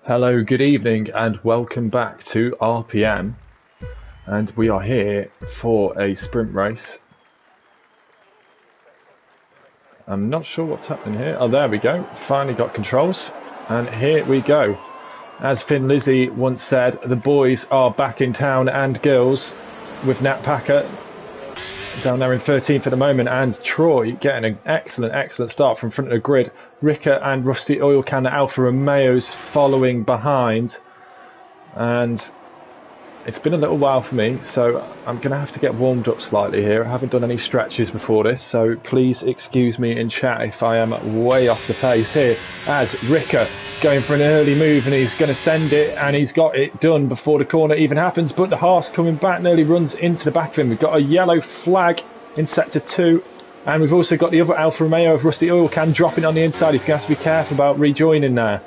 Hello, good evening, and welcome back to RPM. And we are here for a sprint race. I'm not sure what's happening here. Oh, there we go. Finally got controls. And here we go. As Finn Lizzy once said, the boys are back in town and girls, with Nat Packer down there in 13th at the moment, and Troy getting an excellent start from front of the grid. Ricker and Rusty Oil Can Alfa Romeos following behind, and it's been a little while for me, so I'm going to have to get warmed up slightly here. I haven't done any stretches before this, so please excuse me in chat if I am way off the pace here, as Ricker going for an early move, and he's going to send it, and he's got it done before the corner even happens, but the Haas coming back nearly runs into the back of him. We've got a yellow flag in sector 2, and we've also got the other Alfa Romeo of Rusty Oil Can dropping on the inside. He's going to have to be careful about rejoining there.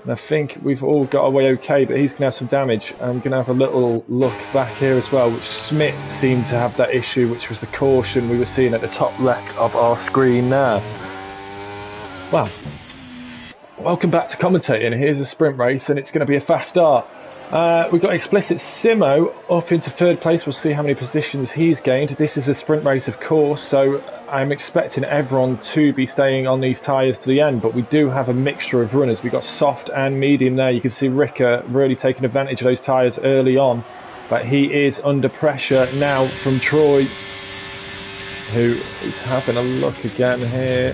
And I think we've all got away okay, but he's going to have some damage. I'm going to have a little look back here as well, which Smith seemed to have that issue, which was the caution we were seeing at the top left of our screen there. Well, welcome back to commentating. Here's a sprint race, and it's going to be a fast start. We've got Explicit Simo up into third place. We'll see how many positions he's gained. This is a sprint race, of course, so I'm expecting everyone to be staying on these tyres to the end, but we do have a mixture of runners. We've got soft and medium there. You can see Ricker really taking advantage of those tyres early on, but he is under pressure now from Troy, who is having a look again here,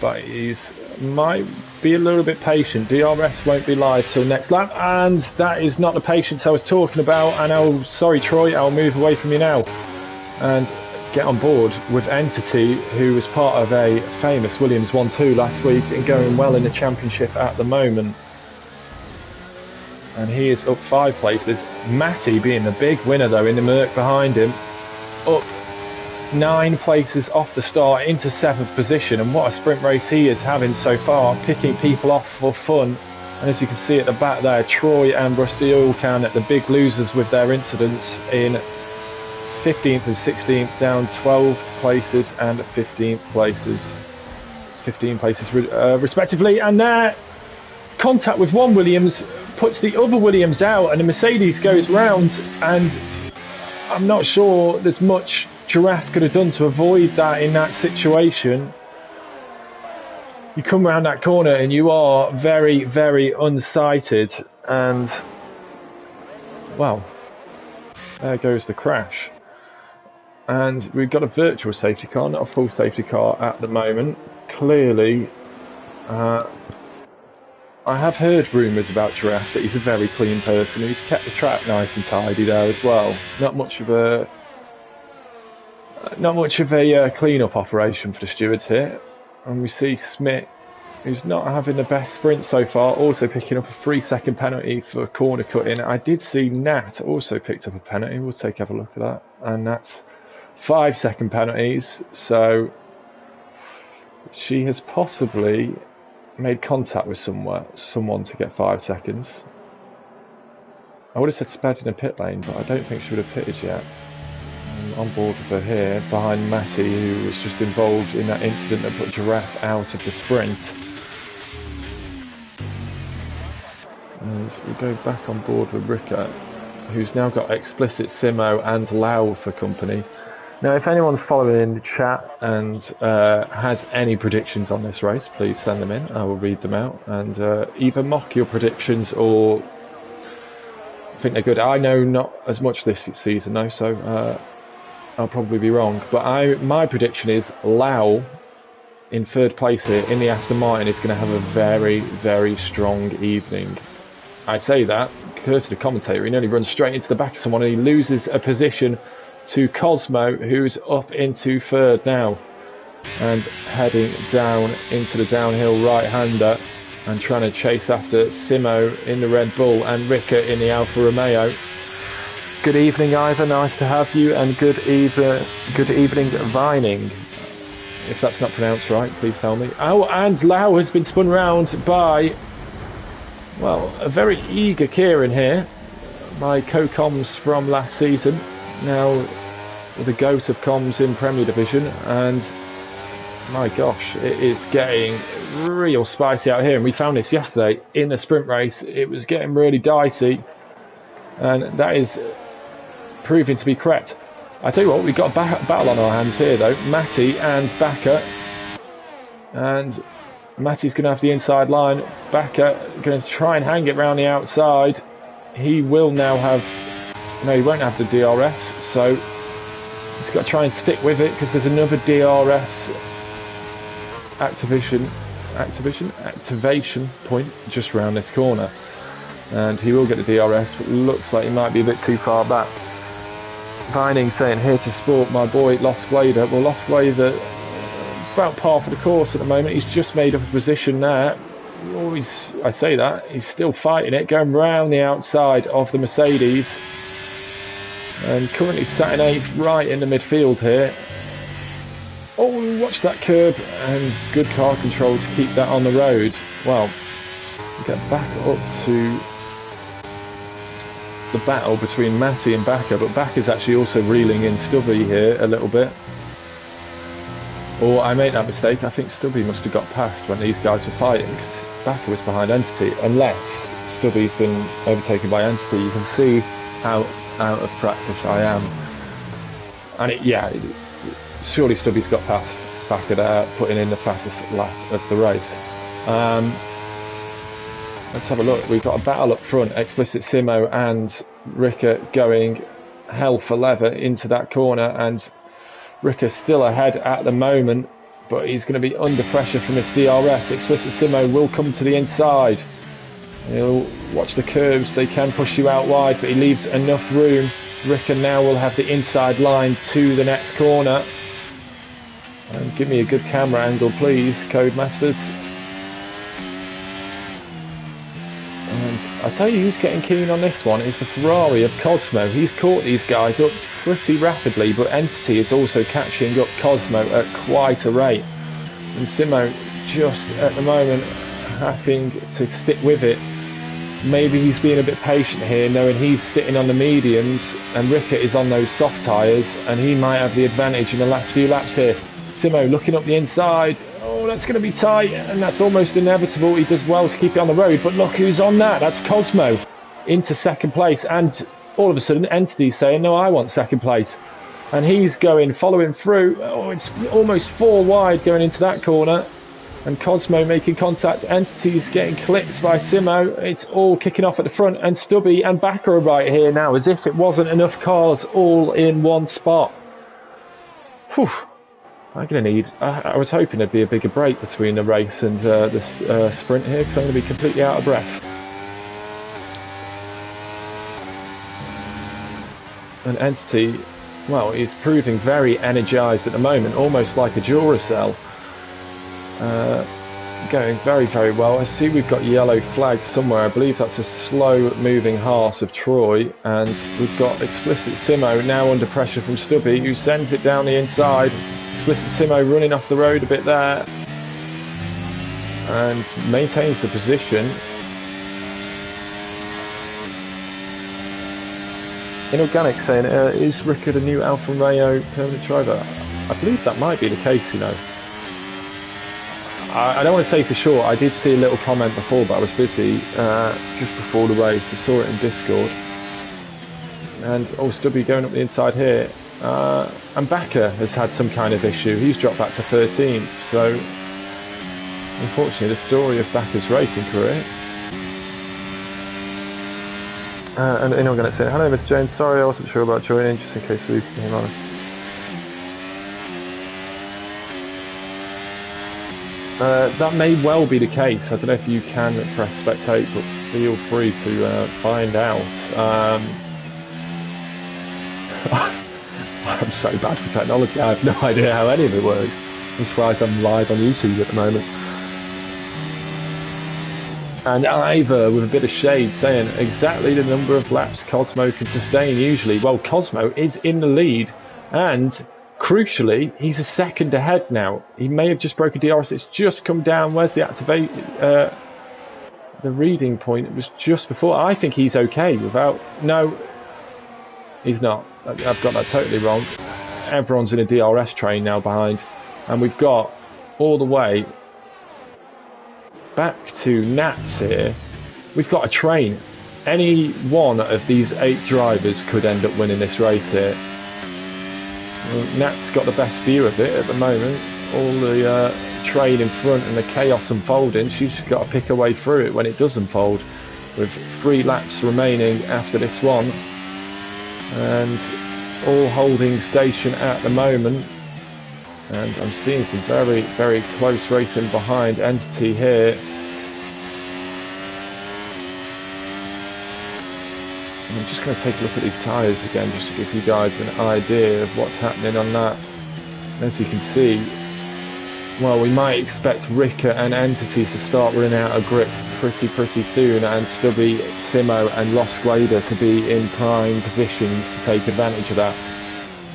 but he's might be a little bit patient. DRS won't be live till next lap, and that is not the patience I was talking about. And sorry Troy, I'll move away from you now and get on board with Entity, who was part of a famous Williams 1-2 last week and going well in the championship at the moment, and he is up 5 places. Matty being the big winner though in the Merc behind him, up 9 places off the start into 7th position, and what a sprint race he is having so far, picking people off for fun. And as you can see at the back there, Troy and Rusty Oil Can at the big losers with their incidents in 15th and 16th, down 12 places and 15 places respectively. And there, contact with one Williams puts the other Williams out, and the Mercedes goes round, and I'm not sure there's much Giraffe could have done to avoid that in that situation. You come around that corner and you are very, very unsighted, and well, there goes the crash. And we've got a virtual safety car, not a full safety car at the moment. Clearly, I have heard rumours about Giraffe that he's a very clean person. He's kept the track nice and tidy there as well. Not much of a clean-up operation for the stewards here. And we see Smith, who's not having the best sprint so far, also picking up a 3-second penalty for corner cutting. I did see Nat also picked up a penalty. We'll have a look at that. And that's 5-second penalties. So she has possibly made contact with someone to get 5 seconds. I would have said sped in a pit lane, but I don't think she would have pitted yet. I'm on board with her here, behind Matty, who was just involved in that incident that put Giraffe out of the sprint. And we go back on board with Ricker, who's now got Explicit Simo and Lau for company. Now, if anyone's following the chat and has any predictions on this race, please send them in. I will read them out and either mock your predictions or think they're good. I know not as much this season though, so I'll probably be wrong. But my prediction is Lau in 3rd place here in the Aston Martin is going to have a very, very strong evening. I say that because of the commentator. He nearly runs straight into the back of someone and he loses a position to Cosmo, who's up into 3rd now and heading down into the downhill right-hander and trying to chase after Simo in the Red Bull and Ricker in the Alfa Romeo. Good evening, Ivor. Nice to have you, and good evening, Vining. If that's not pronounced right, please tell me. Oh, and Lau has been spun round by, well, a very eager Kieran here, my co-coms from last season, now the GOAT of comms in Premier Division, and My gosh, it is getting real spicy out here. And we found this yesterday in the sprint race. It was getting really dicey. And that is proving to be correct. I tell you what, we've got a battle on our hands here though. Matty and Bakker. And Matty's going to have the inside line. Bakker going to try and hang it round the outside. He will now have... No, he won't have the DRS. So he's got to try and stick with it because there's another DRS activation point just round this corner, and he will get the DRS, but looks like he might be a bit too far back. Vining saying here to sport my boy Lost Glader. Well, Lost Glader about par for the course at the moment. He's just made up a position there. I say that he's still fighting it, going round the outside of the Mercedes, and currently sat in 8th, right in the midfield here. Oh, watch that curb, and good car control to keep that on the road. Well, get back up to the battle between Matty and Bakker, but Bakker's actually also reeling in Stubby here a little bit. Or I made that mistake, I think Stubby must have got past when these guys were fighting, because Bakker was behind Entity, unless Stubby's been overtaken by Entity. You can see how out of practice I am. And surely Stubby's got past Bakker there, putting in the fastest lap of the race. Let's have a look. We've got a battle up front. Explicit Simo and Ricker going hell for leather into that corner, and Ricker's still ahead at the moment, but he's going to be under pressure from this DRS. Explicit Simo will come to the inside. He'll watch the curves. They can push you out wide, but he leaves enough room. Ricker now will have the inside line to the next corner. And give me a good camera angle, please, Codemasters. And I tell you who's getting keen on this one is the Ferrari of Cosmo. He's caught these guys up pretty rapidly, but Entity is also catching up Cosmo at quite a rate. And Simo just at the moment having to stick with it. Maybe he's being a bit patient here, knowing he's sitting on the mediums and Ricker is on those soft tyres, and he might have the advantage in the last few laps here. Simo looking up the inside. Oh, that's going to be tight, and that's almost inevitable. He does well to keep it on the road, but look who's on that. That's Cosmo into second place, and all of a sudden Entity saying, no, I want second place. And he's following through. Oh, it's almost 4 wide going into that corner. And Cosmo making contact. Entity's getting clipped by Simo. It's all kicking off at the front, and Stubby and Bakker are right here now, as if it wasn't enough cars all in one spot. Whew. I'm going to need... I was hoping there'd be a bigger break between the race and this sprint here, because I'm going to be completely out of breath. And Entity, well, is proving very energised at the moment, almost like a Duracell. Going very, very well. I see we've got yellow flags somewhere. I believe that's a slow-moving horse of Troy. And we've got Explicit Simo now under pressure from Stubby, who sends it down the inside. Explicit Simo running off the road a bit there and maintains the position. Inorganic saying, is Ricker the new Alfa Romeo permanent driver? I believe that might be the case, you know. I don't want to say for sure. I did see a little comment before, but I was busy just before the race. I saw it in Discord. And Stubby going up the inside here. And Bakker has had some kind of issue. He's dropped back to 13th. So, unfortunately, the story of Bakker's racing career. And I'm going to say, hello, Mr. James. Sorry, I wasn't sure about joining, just in case we came on. That may well be the case. I don't know if you can press spectate, but feel free to find out. I'm so bad for technology, I have no idea how any of it works. I'm surprised I'm live on YouTube at the moment. And Ivor, with a bit of shade, saying exactly the number of laps Cosmo can sustain usually. Well, Cosmo is in the lead, and crucially, he's a second ahead now. He may have just broken DRS. It's just come down. Where's the activate? The reading point? It was just before. I think he's okay without... No, he's not. I've got that totally wrong. Everyone's in a DRS train now behind. And we've got all the way back to Nats here. We've got a train. Any one of these 8 drivers could end up winning this race here. Well, Nat's got the best view of it at the moment. All the train in front and the chaos unfolding. She's got to pick her way through it when it does unfold, with 3 laps remaining after this one, and all holding station at the moment. And I'm seeing some very, very close racing behind Entity here. And I'm just going to take a look at these tyres again, just to give you guys an idea of what's happening on that. As you can see, well, we might expect Rika and Entity to start running out of grip pretty soon, and Stubby, Simo and Lost Glader to be in prime positions to take advantage of that.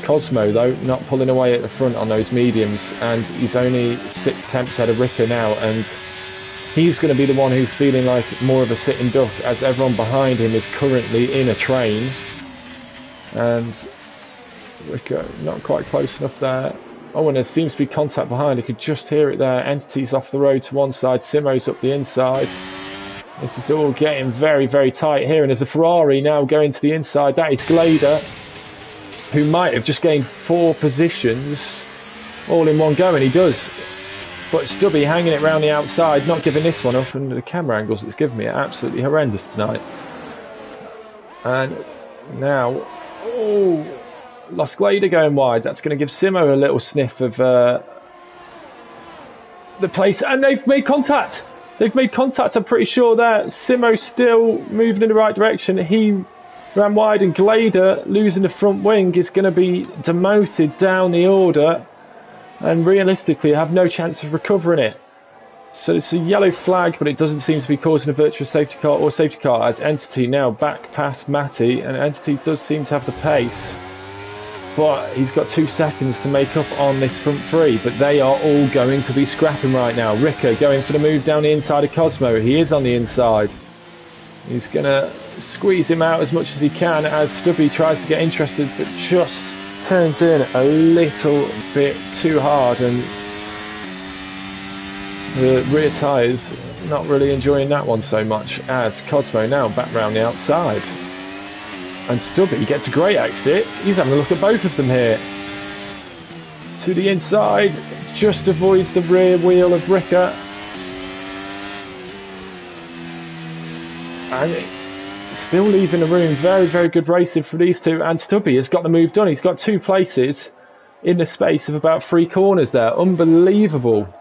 Cosmo, though, not pulling away at the front on those mediums, and he's only 6 tenths ahead of Rika now, and he's going to be the one who's feeling like more of a sitting duck, as everyone behind him is currently in a train. And Rika not quite close enough there. Oh, and there seems to be contact behind. I could just hear it there. Entity's off the road to one side, Simo's up the inside. This is all getting very, very tight here, and there's a Ferrari now going to the inside. That is Glader, who might have just gained 4 positions all in one go, and he does. But Stubby hanging it round the outside, not giving this one up, and the camera angles it's given me are absolutely horrendous tonight. And now, oh, Lost Glader going wide. That's going to give Simo a little sniff of the place, and they've made contact. They've made contact, I'm pretty sure there. Simo's still moving in the right direction. He ran wide, and Glader, losing the front wing, is going to be demoted down the order, and realistically have no chance of recovering it. So it's a yellow flag, but it doesn't seem to be causing a virtual safety car or safety car, as Entity now back past Matty, and Entity does seem to have the pace. But he's got 2 seconds to make up on this front 3, but they are all going to be scrapping right now. Rika going for the move down the inside of Cosmo. He is on the inside. He's going to squeeze him out as much as he can as Stubby tries to get interested, but just turns in a little bit too hard, and the rear tyres not really enjoying that one so much, as Cosmo now back round the outside. And Stubby gets a great exit. He's having a look at both of them here. To the inside, just avoids the rear wheel of Rika. And still leaving the room. Very, very good racing for these two. And Stubby has got the move done. He's got 2 places in the space of about 3 corners there. Unbelievable.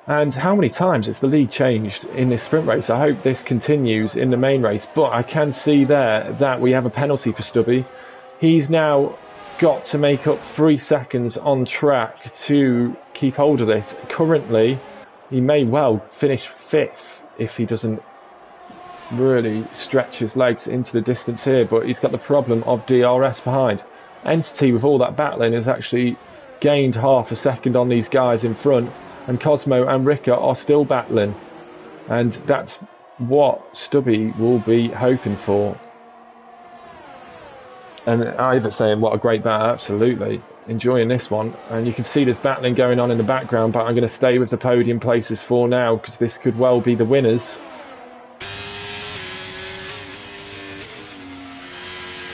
And how many times has the lead changed in this sprint race? I hope this continues in the main race, but I can see there that we have a penalty for Stubby. He's now got to make up 3 seconds on track to keep hold of this. Currently, he may well finish 5th if he doesn't really stretch his legs into the distance here, but he's got the problem of DRS behind. Entity, with all that battling, has actually gained half a second on these guys in front. And Cosmo and Rika are still battling, and that's what Stubby will be hoping for. And Ivor saying what a great battle, absolutely enjoying this one. And you can see there's battling going on in the background, but I'm going to stay with the podium places for now, because this could well be the winners.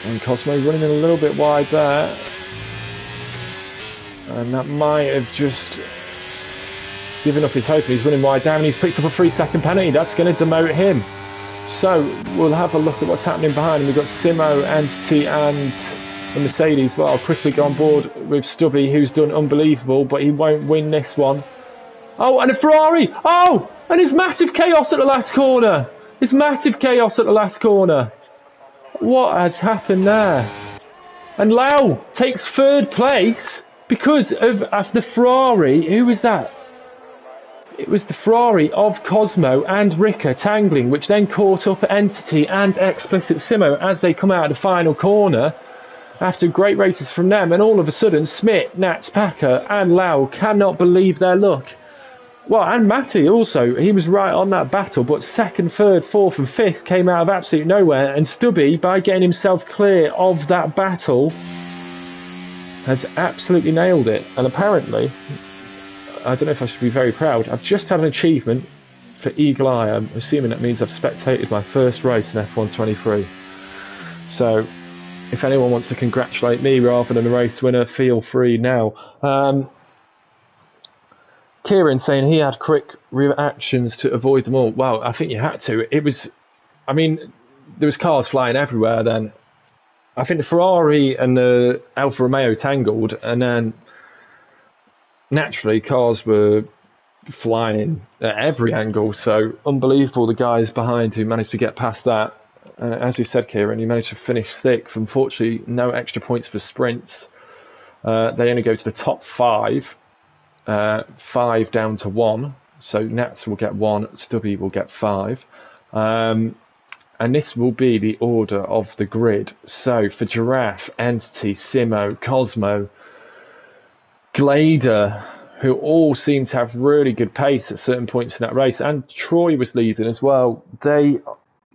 And Cosmo running a little bit wide there, and that might have just giving up his hope. He's running wide down, and he's picked up a 3-second penalty. That's going to demote him. So we'll have a look at what's happening behind him. We've got Simo, Entity and the Mercedes. Well, I'll quickly go on board with Stubby, who's done unbelievable, but he won't win this one. Oh, and a Ferrari! Oh, and it's massive chaos at the last corner. It's massive chaos at the last corner. What has happened there? And Lau takes 3rd place because of the Ferrari. Who was that? It was the Ferrari of Cosmo and Rika tangling, which then caught up Entity and Explicit Simo as they come out of the final corner after great races from them. And all of a sudden, Smith, Nats, Packer and Lau cannot believe their luck. Well, and Matty also, he was right on that battle, but 2nd, 3rd, 4th and 5th came out of absolute nowhere. And Stubby, by getting himself clear of that battle, has absolutely nailed it. And apparently, I don't know if I should be very proud. I've just had an achievement for Eagle Eye. I'm assuming that means I've spectated my first race in F1 23. So, if anyone wants to congratulate me rather than the race winner, feel free now. Kieran saying he had quick reactions to avoid them all. Well, I think you had to. It was, I mean, there was cars flying everywhere then. I think the Ferrari and the Alfa Romeo tangled, and then naturally cars were flying at every angle. So unbelievable, the guys behind who managed to get past that. As you said, Kieran, you managed to finish 6th. Unfortunately, no extra points for sprints. They only go to the top 5. 5 down to 1. So Nats will get 1, Stubby will get 5. And this will be the order of the grid. So for Giraffe, Entity, Simo, Cosmo, Glader, who all seem to have really good pace at certain points in that race, and Troy was leading as well, they,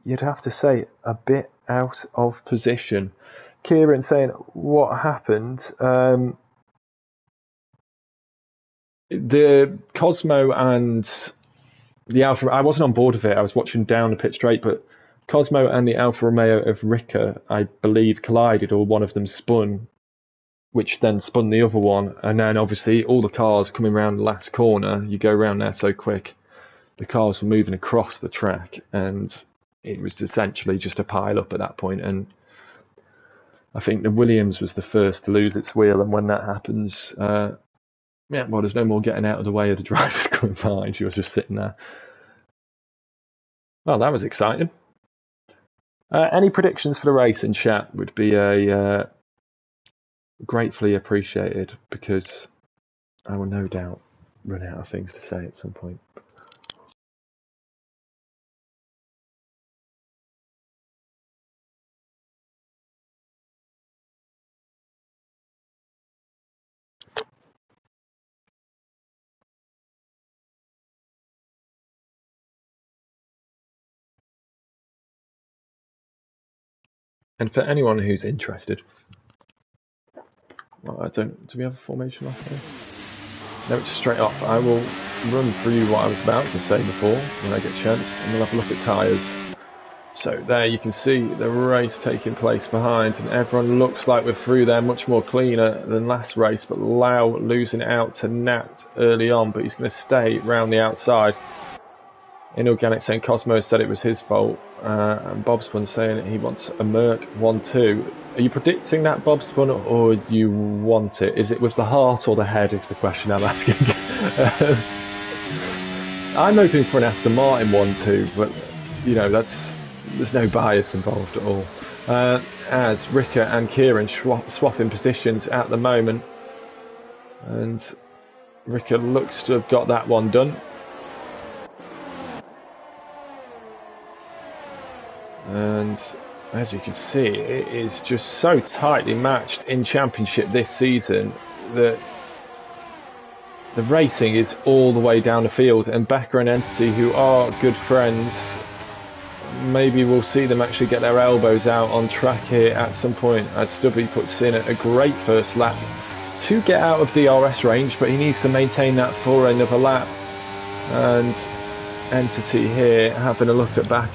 you'd have to say, a bit out of position. Kieran saying, what happened? The Cosmo and the Alfa, I wasn't on board of it, I was watching down the pit straight, but Cosmo and the Alfa Romeo of Ricker, I believe, collided, or one of them spun, which then spun the other one, and then obviously all the cars coming around the last corner, you go around there so quick, the cars were moving across the track, and it was essentially just a pile up at that point. And I think the Williams was the first to lose its wheel, and when that happens, yeah, well, there's no more getting out of the way of the drivers coming behind. She was just sitting there. Well, that was exciting. Any predictions for the race in chat would be gratefully appreciated, because I will no doubt run out of things to say at some point. And for anyone who's interested, well, do we have a formation off here? No, it's straight off. I will run through what I was about to say before when I get a chance, and we'll have a look at tyres. So there you can see the race taking place behind, and everyone looks like we're through there much more cleaner than last race, but Lau losing out to Nat early on, but he's going to stay round the outside. Inorganic saying Cosmo said it was his fault, and Bobspun saying he wants a Merc 1-2. Are you predicting that, Bobspun, or you want it? Is it with the heart or the head is the question I'm asking. I'm hoping for an Aston Martin 1-2, but you know, there's no bias involved at all. As Ricker and Kieran swapping positions at the moment, and Ricker looks to have got that one done. And as you can see, it is just so tightly matched in Championship this season that the racing is all the way down the field, and Becker and Entity, who are good friends, maybe we'll see them actually get their elbows out on track here at some point, as Stubby puts in a great first lap to get out of DRS range, but he needs to maintain that for another lap. And Entity here having a look at back.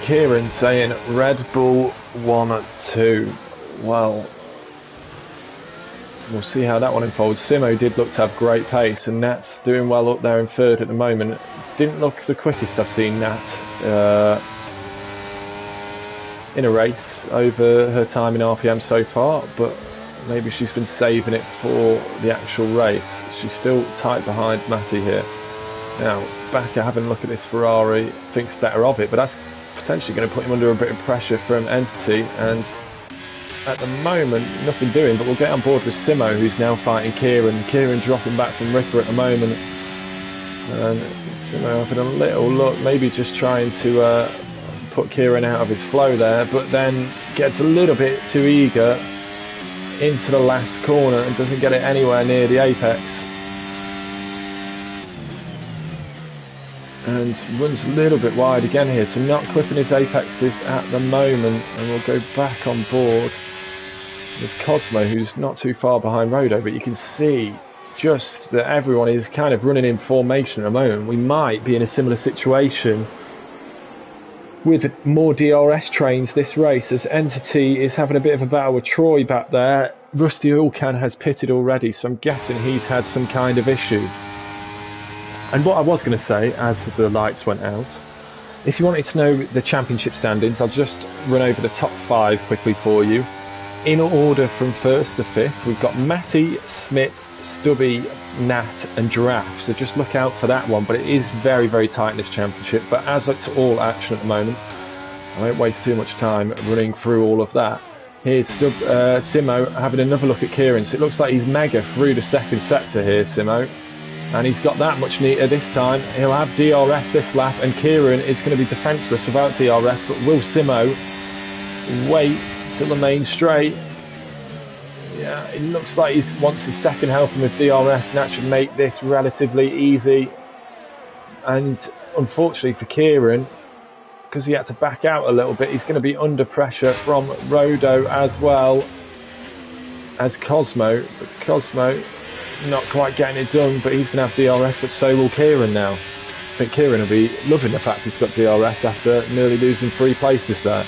Kieran saying Red Bull 1-2. Well, we'll see how that one unfolds. Simo did look to have great pace, and Nat's doing well up there in third at the moment. Didn't look the quickest I've seen Nat in a race over her time in RPM so far, but maybe she's been saving it for the actual race. She's still tight behind Matty here. Now, Bakker having a look at this Ferrari, thinks better of it, but that's potentially going to put him under a bit of pressure from Entity, and at the moment nothing doing, but we'll get on board with Simo, who's now fighting Kieran. Kieran dropping back from Ricker at the moment, and Simo having a little look, maybe just trying to put Kieran out of his flow there, but then gets a little bit too eager into the last corner and doesn't get it anywhere near the apex. and runs a little bit wide again here, so not clipping his apexes at the moment, and we'll go back on board with Cosmo, who's not too far behind Rodo, but you can see just that everyone is kind of running in formation at the moment. We might be in a similar situation with more DRS trains this race, as Entity is having a bit of a battle with Troy back there. Rusty Oilcan has pitted already, so I'm guessing he's had some kind of issue. And what I was going to say, as the lights went out, if you wanted to know the championship standings, I'll just run over the top 5 quickly for you. In order from 1st to 5th, we've got Matty, Smith, Stubby, Nat and Giraffe, so just look out for that one. But it is very, very tight in this championship. But as it's all action at the moment, I won't waste too much time running through all of that. Here's Simo having another look at Kieran, so it looks like he's mega through the second sector here, Simo. And he's got that much neater this time. He'll have DRS this lap, and Kieran is going to be defenceless without DRS, but will Simo wait till the main straight? Yeah, it looks like he wants his second helping with DRS, and that should make this relatively easy. And unfortunately for Kieran, because he had to back out a little bit, he's going to be under pressure from Rodo as well as Cosmo. But Cosmo not quite getting it done, but he's going to have DRS, but so will Kieran now. I think Kieran will be loving the fact he's got DRS after nearly losing 3 places there.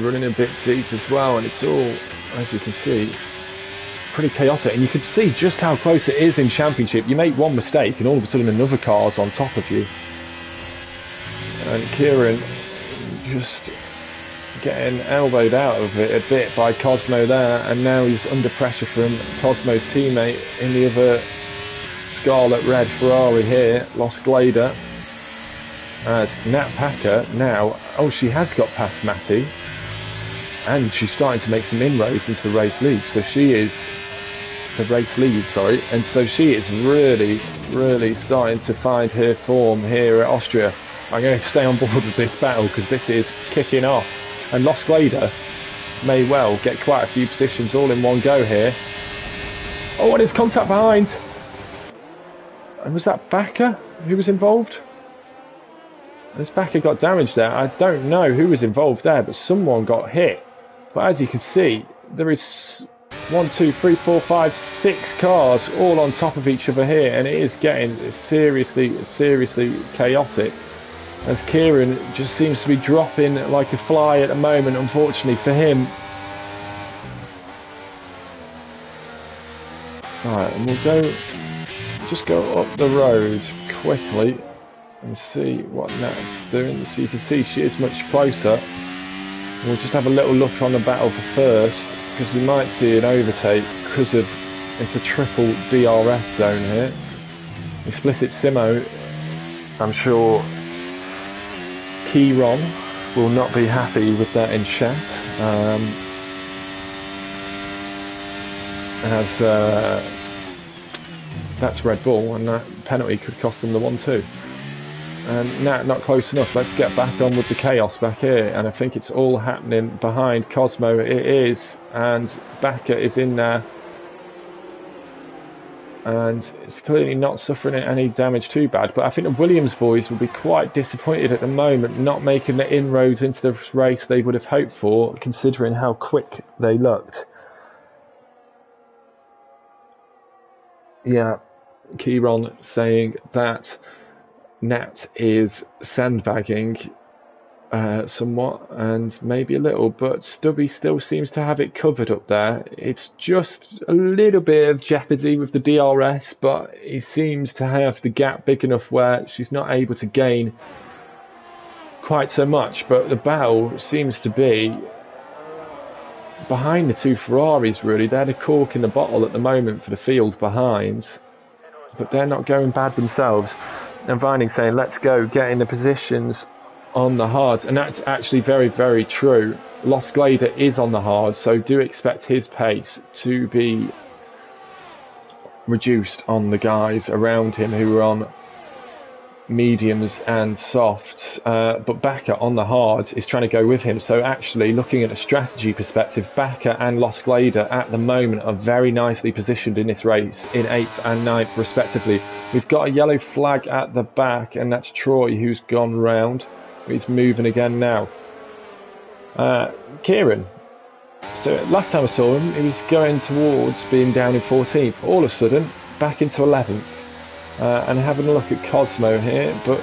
Running a bit deep as well, and it's all, as you can see, pretty chaotic. And you can see just how close it is in Championship. You make one mistake and all of a sudden another car's on top of you. And Kieran just getting elbowed out of it a bit by Cosmo there, and now he's under pressure from Cosmo's teammate in the other Scarlet Red Ferrari here, Lost Glader. As Nat Packer now, she has got past Matty, and she's starting to make some inroads into the race lead, so she is and so she is really starting to find her form here at Austria. I'm going to stay on board with this battle because this is kicking off. And Lost Glader may well get quite a few positions all in one go here. Oh, and his contact behind. And was that Backer who was involved? And this Backer got damaged there. I don't know who was involved there, but someone got hit. But as you can see, there is 1, 2, 3, 4, 5, 6 cars all on top of each other here, and it is getting seriously chaotic. As Kieran just seems to be dropping like a fly at the moment, unfortunately for him. Right, and we'll just go up the road quickly and see what Nat's doing. So you can see she is much closer. We'll just have a little look on the battle for first, because we might see an overtake because it's a triple DRS zone here. Explicit Simo, I'm sure Keyron will not be happy with that in chat, as that's Red Bull, and that penalty could cost them the 1-2. And Nat not close enough. Let's get back on with the chaos back here, and I think it's all happening behind Cosmo. It is, and Backer is in there, and it's clearly not suffering any damage too bad. But I think the Williams boys will be quite disappointed at the moment, not making the inroads into the race they would have hoped for, considering how quick they looked. Yeah, Keyron saying that Nat is sandbagging somewhat, and maybe a little, but Stubby still seems to have it covered up there. It's just a little bit of jeopardy with the DRS, but he seems to have the gap big enough where she's not able to gain quite so much. But the battle seems to be behind the 2 Ferraris, really. They're the cork in the bottle at the moment for the field behind, but they're not going bad themselves. And Vining saying, let's go, get in the positions on the hards. And that's actually very true. Lost Glader is on the hard, so do expect his pace to be reduced on the guys around him who are on mediums and softs, but Bakker on the hards is trying to go with him. So actually, looking at a strategy perspective, Bakker and Los Glader at the moment are very nicely positioned in this race in 8th and 9th respectively. We've got a yellow flag at the back, and that's Troy who's gone round. He's moving again now. Kieran. So last time I saw him, he was going towards being down in 14th. All of a sudden, back into 11th. And having a look at Cosmo here, but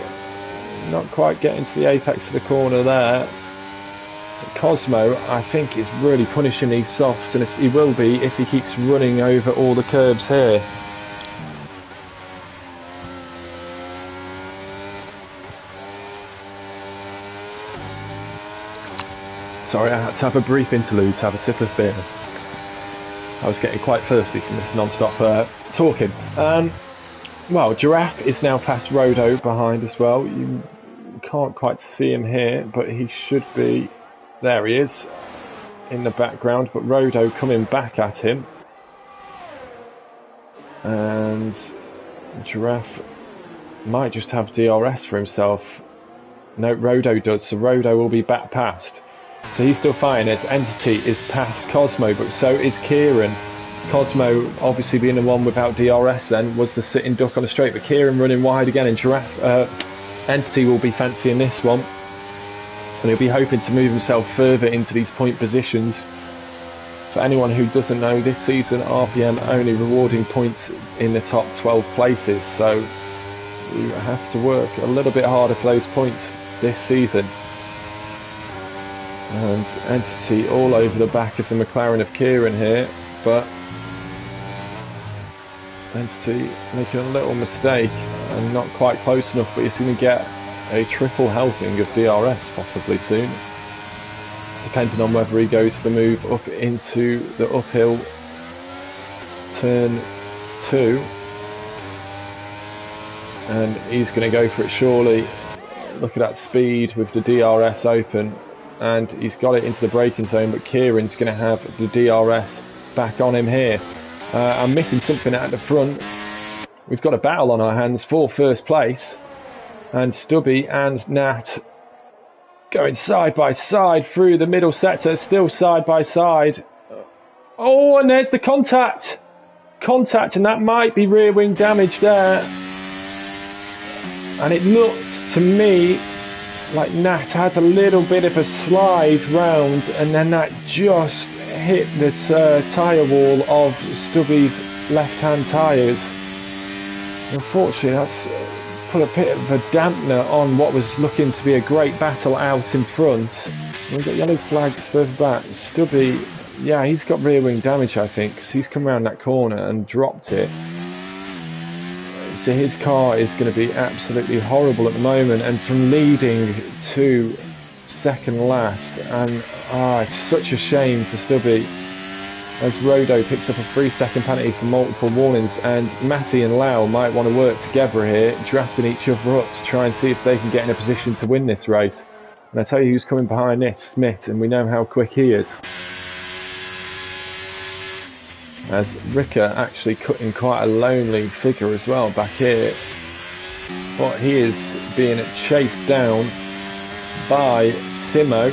not quite getting to the apex of the corner there. Cosmo, I think, is really punishing these softs, and he will be if he keeps running over all the curbs here. Sorry, I had to have a brief interlude to have a sip of beer. I was getting quite thirsty from this non-stop talking. Well, Giraffe is now past Rodo behind as well. You can't quite see him here, but he should be... There he is, in the background. But Rodo coming back at him. And Giraffe might just have DRS for himself. No, Rodo does, so Rodo will be back past. So he's still fighting as Entity is past Cosmo, but so is Kieran. Cosmo, obviously being the one without DRS then, was the sitting duck on the straight, but Kieran running wide again, and Giraffe, Entity will be fancying this one. And he'll be hoping to move himself further into these point positions. For anyone who doesn't know, this season RPM only rewarding points in the top 12 places, so you have to work a little bit harder for those points this season. And Entity all over the back of the McLaren of Kieran here, but Entity making a little mistake and not quite close enough, but he's going to get a triple helping of DRS possibly soon, depending on whether he goes for the move up into the uphill turn 2, and he's going to go for it surely. Look at that speed with the DRS open, and he's got it into the braking zone, but Kieran's going to have the DRS back on him here. I'm missing something at the front. We've got a battle on our hands for first place, and Stubby and Nat going side by side through the middle sector, still side by side. Oh, and there's the contact, and that might be rear wing damage there. And it looked to me like Nat had a little bit of a slide round, and then that just hit the tyre wall of Stubby's left-hand tyres. Unfortunately, that's put a bit of a dampener on what was looking to be a great battle out in front. We've got yellow flags further back. Stubby, yeah, he's got rear wing damage, I think, because he's come around that corner and dropped it. So his car is going to be absolutely horrible at the moment, and from leading to second last, and it's such a shame for Stubby as Rodo picks up a 3-second penalty for multiple warnings, and Matty and Lau might want to work together here, drafting each other up to try and see if they can get in a position to win this race. And I tell you who's coming behind this, Smith, and we know how quick he is. As Ricker actually cutting quite a lonely figure as well back here, but he is being chased down by Simo.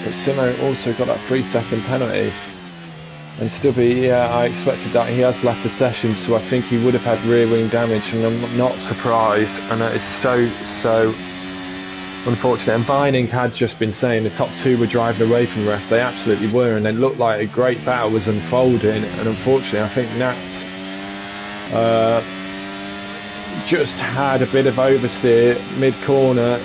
But Simo also got that 3-second penalty, and Stubby, yeah, I expected that. He has left the session, so I think he would have had rear wing damage, and I'm not surprised, and that is so unfortunate. And Vining had just been saying the top two were driving away from the rest. They absolutely were, and it looked like a great battle was unfolding, and unfortunately I think Nat just had a bit of oversteer mid-corner,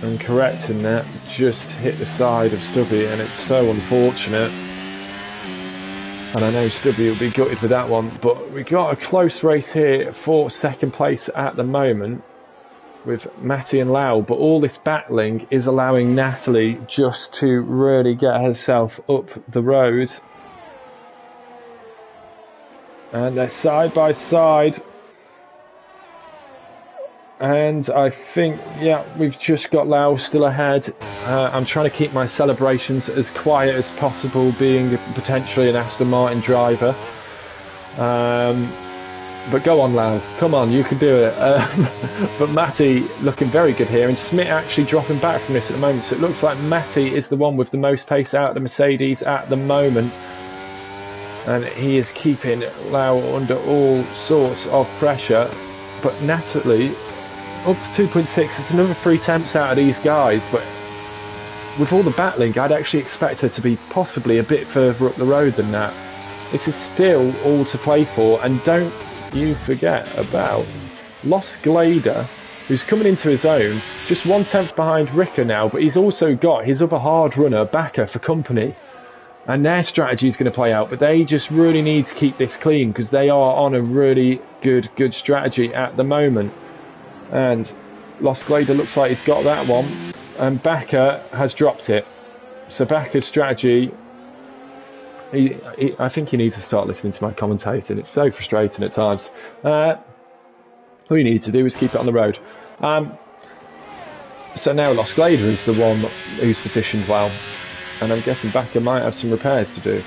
and correcting that just hit the side of Stubby, and it's so unfortunate. And I know Stubby will be gutted with that one, but we got a close race here for second place at the moment with Matty and Lau, but all this battling is allowing Natalie just to really get herself up the road. And they're side by side. And I think, yeah, we've just got Lau still ahead. I'm trying to keep my celebrations as quiet as possible, being potentially an Aston Martin driver. But go on, Lau. Come on, you can do it. But Matty looking very good here, and Smith actually dropping back from this at the moment. So it looks like Matty is the one with the most pace out of the Mercedes at the moment. And he is keeping Lau under all sorts of pressure. But Natalie, up to 2.6, it's another 3 tenths out of these guys. But with all the battling, I'd actually expect her to be possibly a bit further up the road than that. This is still all to play for, and don't you forget about Los Glader, who's coming into his own, just 1 tenth behind Ricker now, but he's also got his other hard runner, Backer, for company. And their strategy is going to play out, but they just really need to keep this clean because they are on a really good strategy at the moment. And Los Glader looks like he's got that one, and Backer has dropped it. So Backer's strategy, I think he needs to start listening to my commentating. It's so frustrating at times. All you need to do is keep it on the road. So now Los Glader is the one who's positioned well, and I'm guessing Backer might have some repairs to do.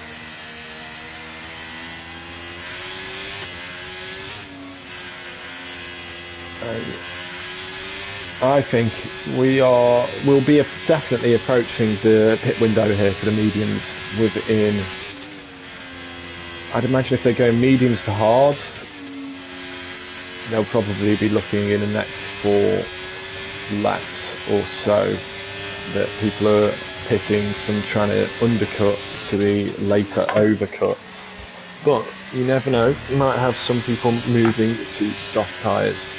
I think we'll be definitely approaching the pit window here for the mediums within, I'd imagine if they're going mediums to hards, they'll probably be looking in the next 4 laps or so that people are pitting from trying to undercut to the later overcut. But you never know, you might have some people moving to soft tyres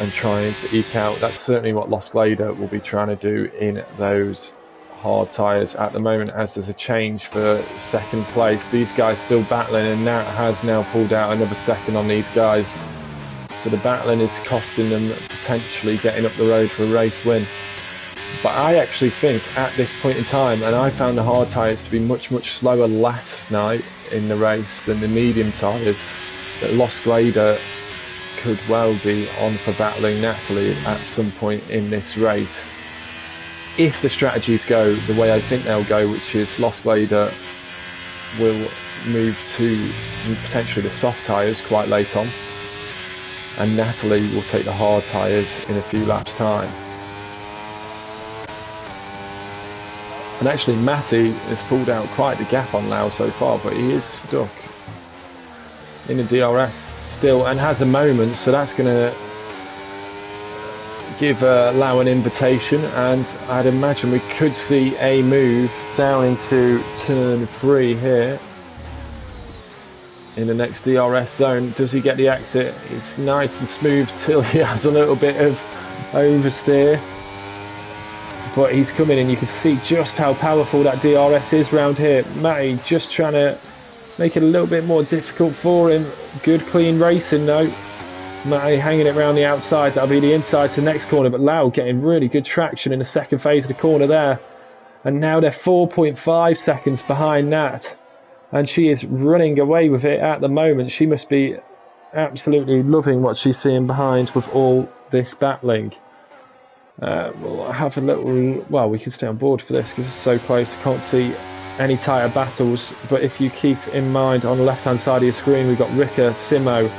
and trying to eke out. That's certainly what Los Glader will be trying to do in those hard tyres at the moment, as there's a change for second place. These guys still battling, and Nat has now pulled out another second on these guys. So the battling is costing them potentially getting up the road for a race win. But I actually think at this point in time, and I found the hard tyres to be much slower last night in the race than the medium tyres, that Los Glader could well be on for battling Natalie at some point in this race. If the strategies go the way I think they'll go, which is Los Glader will move to potentially the soft tyres quite late on, and Natalie will take the hard tyres in a few laps' time. And actually Matty has pulled out quite the gap on Lau so far, but he is stuck in the DRS still and has a moment, so that's going to give Lau an invitation, and I'd imagine we could see a move down into turn 3 here in the next DRS zone. Does he get the exit? It's nice and smooth till he has a little bit of oversteer, but he's coming in. You can see just how powerful that DRS is round here. Matty just trying to make it a little bit more difficult for him. Good clean racing though. Matty hanging it around the outside, that'll be the inside to the next corner, but Lau getting really good traction in the second phase of the corner there. And now they're 4.5 seconds behind Nat, and she is running away with it at the moment. She must be absolutely loving what she's seeing behind with all this battling. We'll have a little, well, we can stay on board for this because it's so close. I can't see any tyre battles, but if you keep in mind on the left hand side of your screen, we've got Ricker, Simo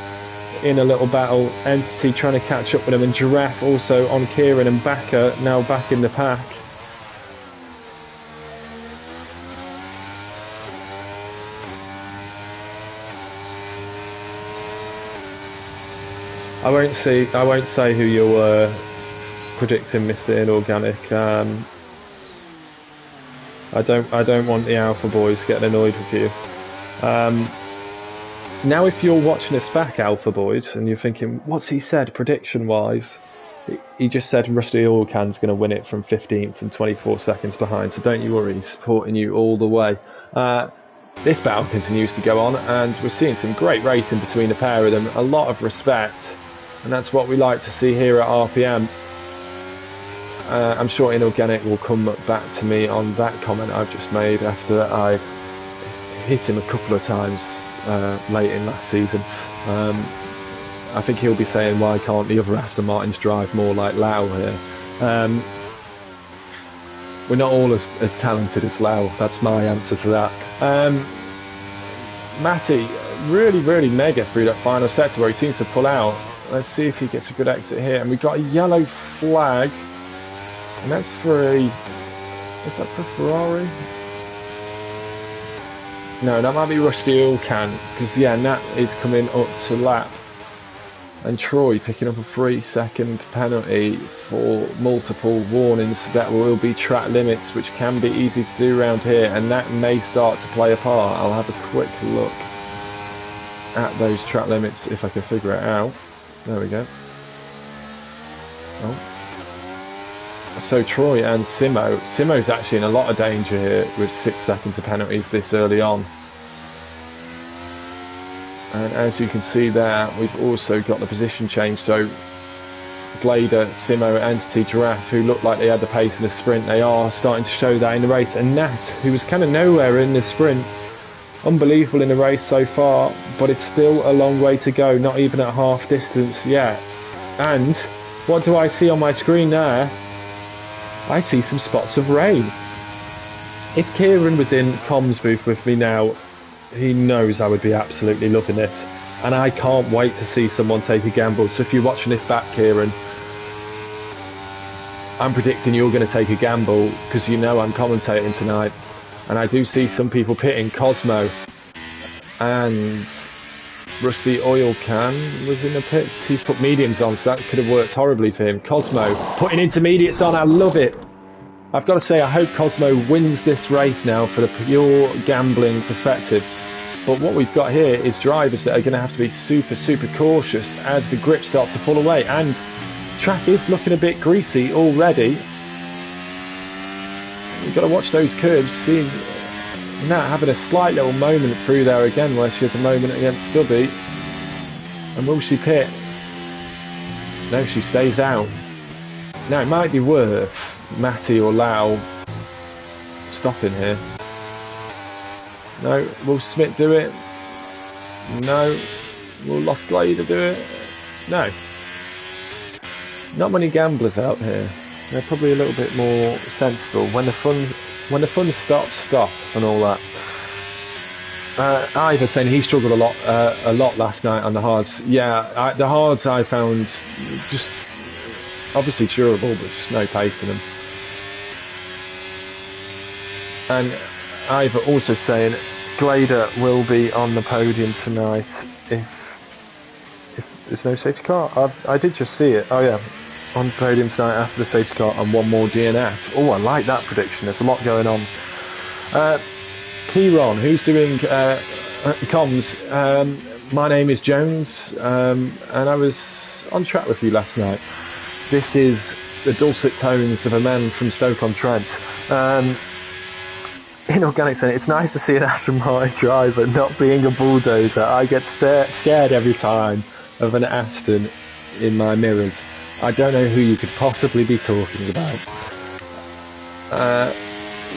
in a little battle, Entity trying to catch up with him, and Giraffe also on Kieran, and Backer now back in the pack. I won't say who you're predicting, Mr. Inorganic. I don't want the Alpha Boys getting annoyed with you. Now if you're watching this back, Alpha Boys, and you're thinking, what's he said prediction wise? He just said Rusty Oil Can's going to win it from 15th and 24 seconds behind, so don't you worry, he's supporting you all the way. This battle continues to go on, and we're seeing some great racing between the pair of them, a lot of respect, and that's what we like to see here at RPM. I'm sure Inorganic will come back to me on that comment I've just made after I've hit him a couple of times late in last season. I think he'll be saying, why can't the other Aston Martins drive more like Lau here? We're not all as talented as Lau, that's my answer to that. Matty really, really mega through that final sector where he seems to pull out. Let's see if he gets a good exit here. And we've got a yellow flag. And that's for a... Is that for Ferrari? No, that might be Rusty Oil Can. Because, yeah, Nat is coming up to lap. And Troy picking up a 3-second penalty for multiple warnings. That will be track limits, which can be easy to do around here. And that may start to play a part. I'll have a quick look at those track limits if I can figure it out. There we go. Oh. So Troy and Simo. Simo's actually in a lot of danger here with 6 seconds of penalties this early on. And as you can see there, we've also got the position change. So Glader, Simo, Entity, Giraffe, who looked like they had the pace in the sprint, they are starting to show that in the race. And Nat, who was kind of nowhere in the sprint, unbelievable in the race so far, but it's still a long way to go, not even at half distance yet. And what do I see on my screen there? I see some spots of rain. If Kieran was in comms booth with me now, he knows I would be absolutely loving it. And I can't wait to see someone take a gamble. So if you're watching this back, Kieran, I'm predicting you're going to take a gamble because you know I'm commentating tonight. And I do see some people pitting. Cosmo and Rusty Oil Can was in the pits. He's put mediums on, so that could have worked horribly for him. Cosmo putting intermediates on. I love it. I've got to say, I hope Cosmo wins this race now for the pure gambling perspective. But what we've got here is drivers that are going to have to be super, super cautious as the grip starts to fall away. And track is looking a bit greasy already. You've got to watch those curves. See Nat having a slight little moment through there again where she had the moment against Stubby. And will she pit? No, she stays out. Now it might be worth Matty or Lau stopping here. No. Will Smith do it? No. Will Lost Glader do it? No. Not many gamblers out here. They're probably a little bit more sensible. When the fun stops, stop and all that. Ivor saying he struggled a lot last night on the hards. Yeah, the hards I found just obviously durable, but just no pace in them. And Ivor also saying Glader will be on the podium tonight if there's no safety car. I did just see it. Oh yeah. On podium tonight after the safety car and one more DNF. Oh, I like that prediction. There's a lot going on. Kieron, who's doing comms? My name is Jones, and I was on track with you last night. This is the dulcet tones of a man from Stoke-on-Trent. In Organic Senate, it's nice to see an Aston Martin driver not being a bulldozer. I get scared every time of an Aston in my mirrors. I don't know who you could possibly be talking about.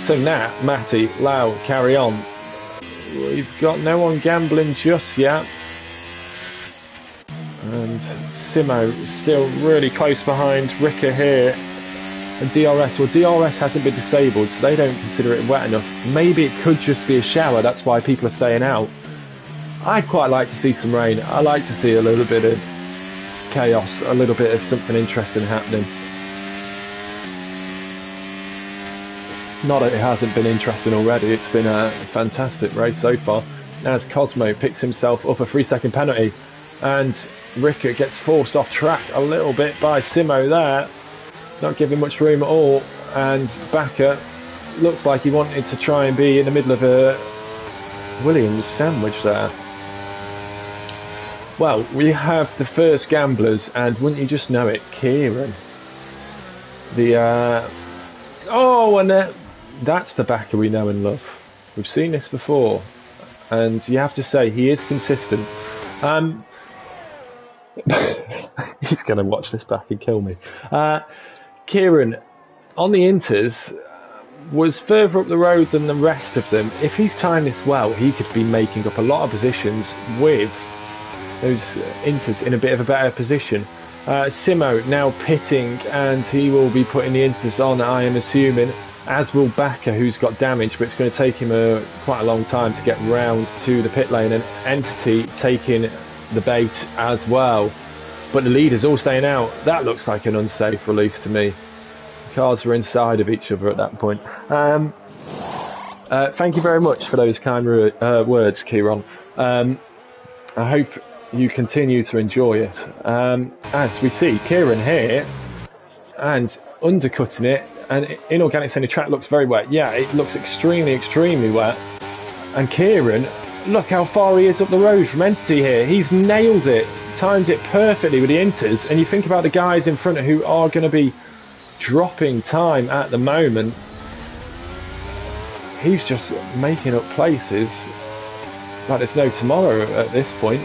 So Nat, Matty, Lau, carry on. We've got no one gambling just yet. And Simo still really close behind Ricker here. And DRS, well DRS hasn't been disabled, so they don't consider it wet enough. Maybe it could just be a shower, that's why people are staying out. I'd quite like to see some rain. I like to see a little bit of chaos, a little bit of something interesting happening. Not that it hasn't been interesting already, it's been a fantastic race so far. As Cosmo picks himself up a 3-second penalty, and Ricker gets forced off track a little bit by Simo there, not giving much room at all, and Backer looks like he wanted to try and be in the middle of a Williams sandwich there. Well, we have the first gamblers, and wouldn't you just know it, Kieran. That's the backer we know and love. We've seen this before, and you have to say he is consistent. He's going to watch this back and kill me. Kieran, on the Inters, was further up the road than the rest of them. If he's timed this well, he could be making up a lot of positions with those Inters in a bit of a better position. Simo now pitting, and he will be putting the Inters on, I am assuming. as will Bakker, who's got damage, but it's going to take him quite a long time to get round to the pit lane, and Entity taking the bait as well. But the leaders all staying out. That looks like an unsafe release to me. The cars were inside of each other at that point. Thank you very much for those kind words, Kieran. I hope you continue to enjoy it. As we see, Kieran here, and undercutting it, and Inorganic saying the track looks very wet. Yeah, it looks extremely wet. And Kieran, look how far he is up the road from Entity here. He's nailed it, timed it perfectly with the inters. And you think about the guys in front who are going to be dropping time at the moment. He's just making up places like there's no tomorrow at this point.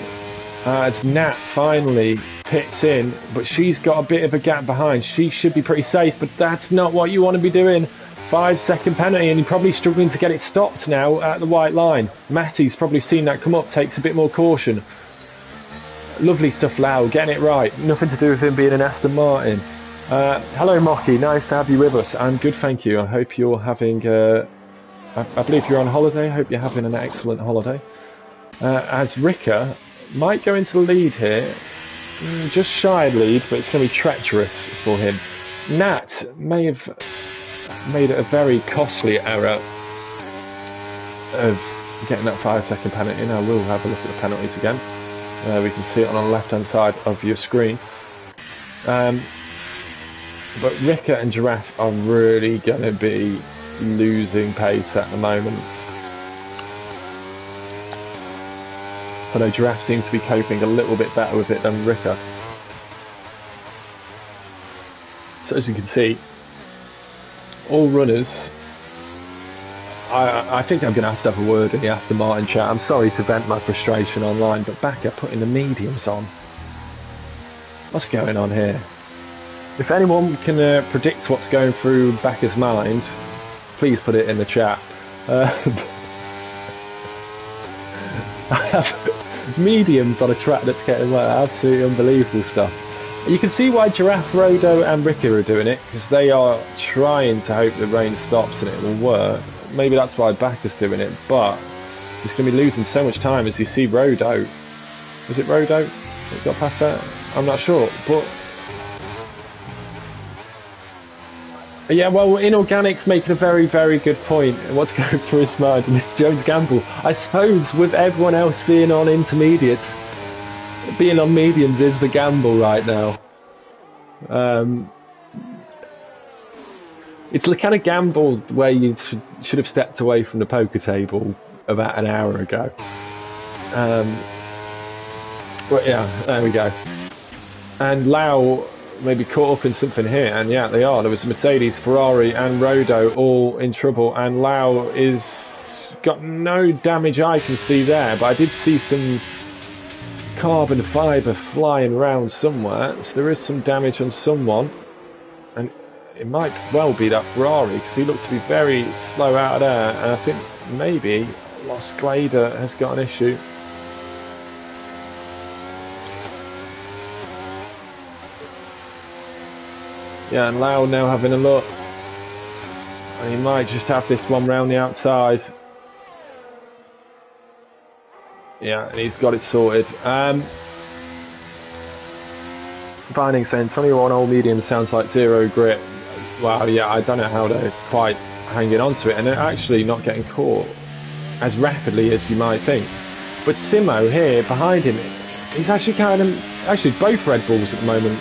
As Nat finally pits in, but she's got a bit of a gap behind. She should be pretty safe, but that's not what you want to be doing. 5-second penalty, and you're probably struggling to get it stopped now at the white line. Matty's probably seen that come up, takes a bit more caution. Lovely stuff, Lau, getting it right. Nothing to do with him being an Aston Martin. Hello, Mocky, nice to have you with us. I'm good, thank you. I hope you're having... I believe you're on holiday. I hope you're having an excellent holiday. As Rika might go into the lead here, just shy of lead, but it's going to be treacherous for him. Nat may have made a very costly error of getting that 5-second penalty. Now we'll have a look at the penalties again. We can see it on the left-hand side of your screen. But Rika and Giraffe are really going to be losing pace at the moment. Although Giraffe seems to be coping a little bit better with it than Rika. So as you can see, all runners... I think I'm going to have a word in the Aston Martin chat. I'm sorry to vent my frustration online, but Bakker putting the mediums on. What's going on here? If anyone can predict what's going through Bakker's mind, please put it in the chat. I have mediums on a track that's getting absolutely unbelievable stuff. You can see why Giraffe, Rodo and Rika are doing it, because they are trying to hope the rain stops and it will work. Maybe that's why Bakker's doing it, but he's going to be losing so much time as you see Rodo. Was it Rodo that got past that? I'm not sure, but... Yeah, well, Inorganic's making a very, very good point. What's going through his mind, Mr. Jones gamble. I suppose with everyone else being on intermediates, being on mediums is the gamble right now. It's the kind of gamble where you should have stepped away from the poker table about an hour ago. But yeah, there we go. And Lau maybe caught up in something here, and yeah, they are. There was Mercedes, Ferrari and Rodo all in trouble, and Lau is got no damage I can see there, but I did see some carbon fibre flying around somewhere, so there is some damage on someone, and it might well be that Ferrari, because he looks to be very slow out of there, and I think maybe Lost Glader has got an issue. Yeah, and Lau now having a look. And he might just have this one round the outside. Yeah, and he's got it sorted. Vining saying 21 old mediums sounds like zero grit. Wow, yeah, I don't know how they're quite hanging on to it, and they're actually not getting caught as rapidly as you might think. But Simo here behind him, he's actually actually both Red Bulls at the moment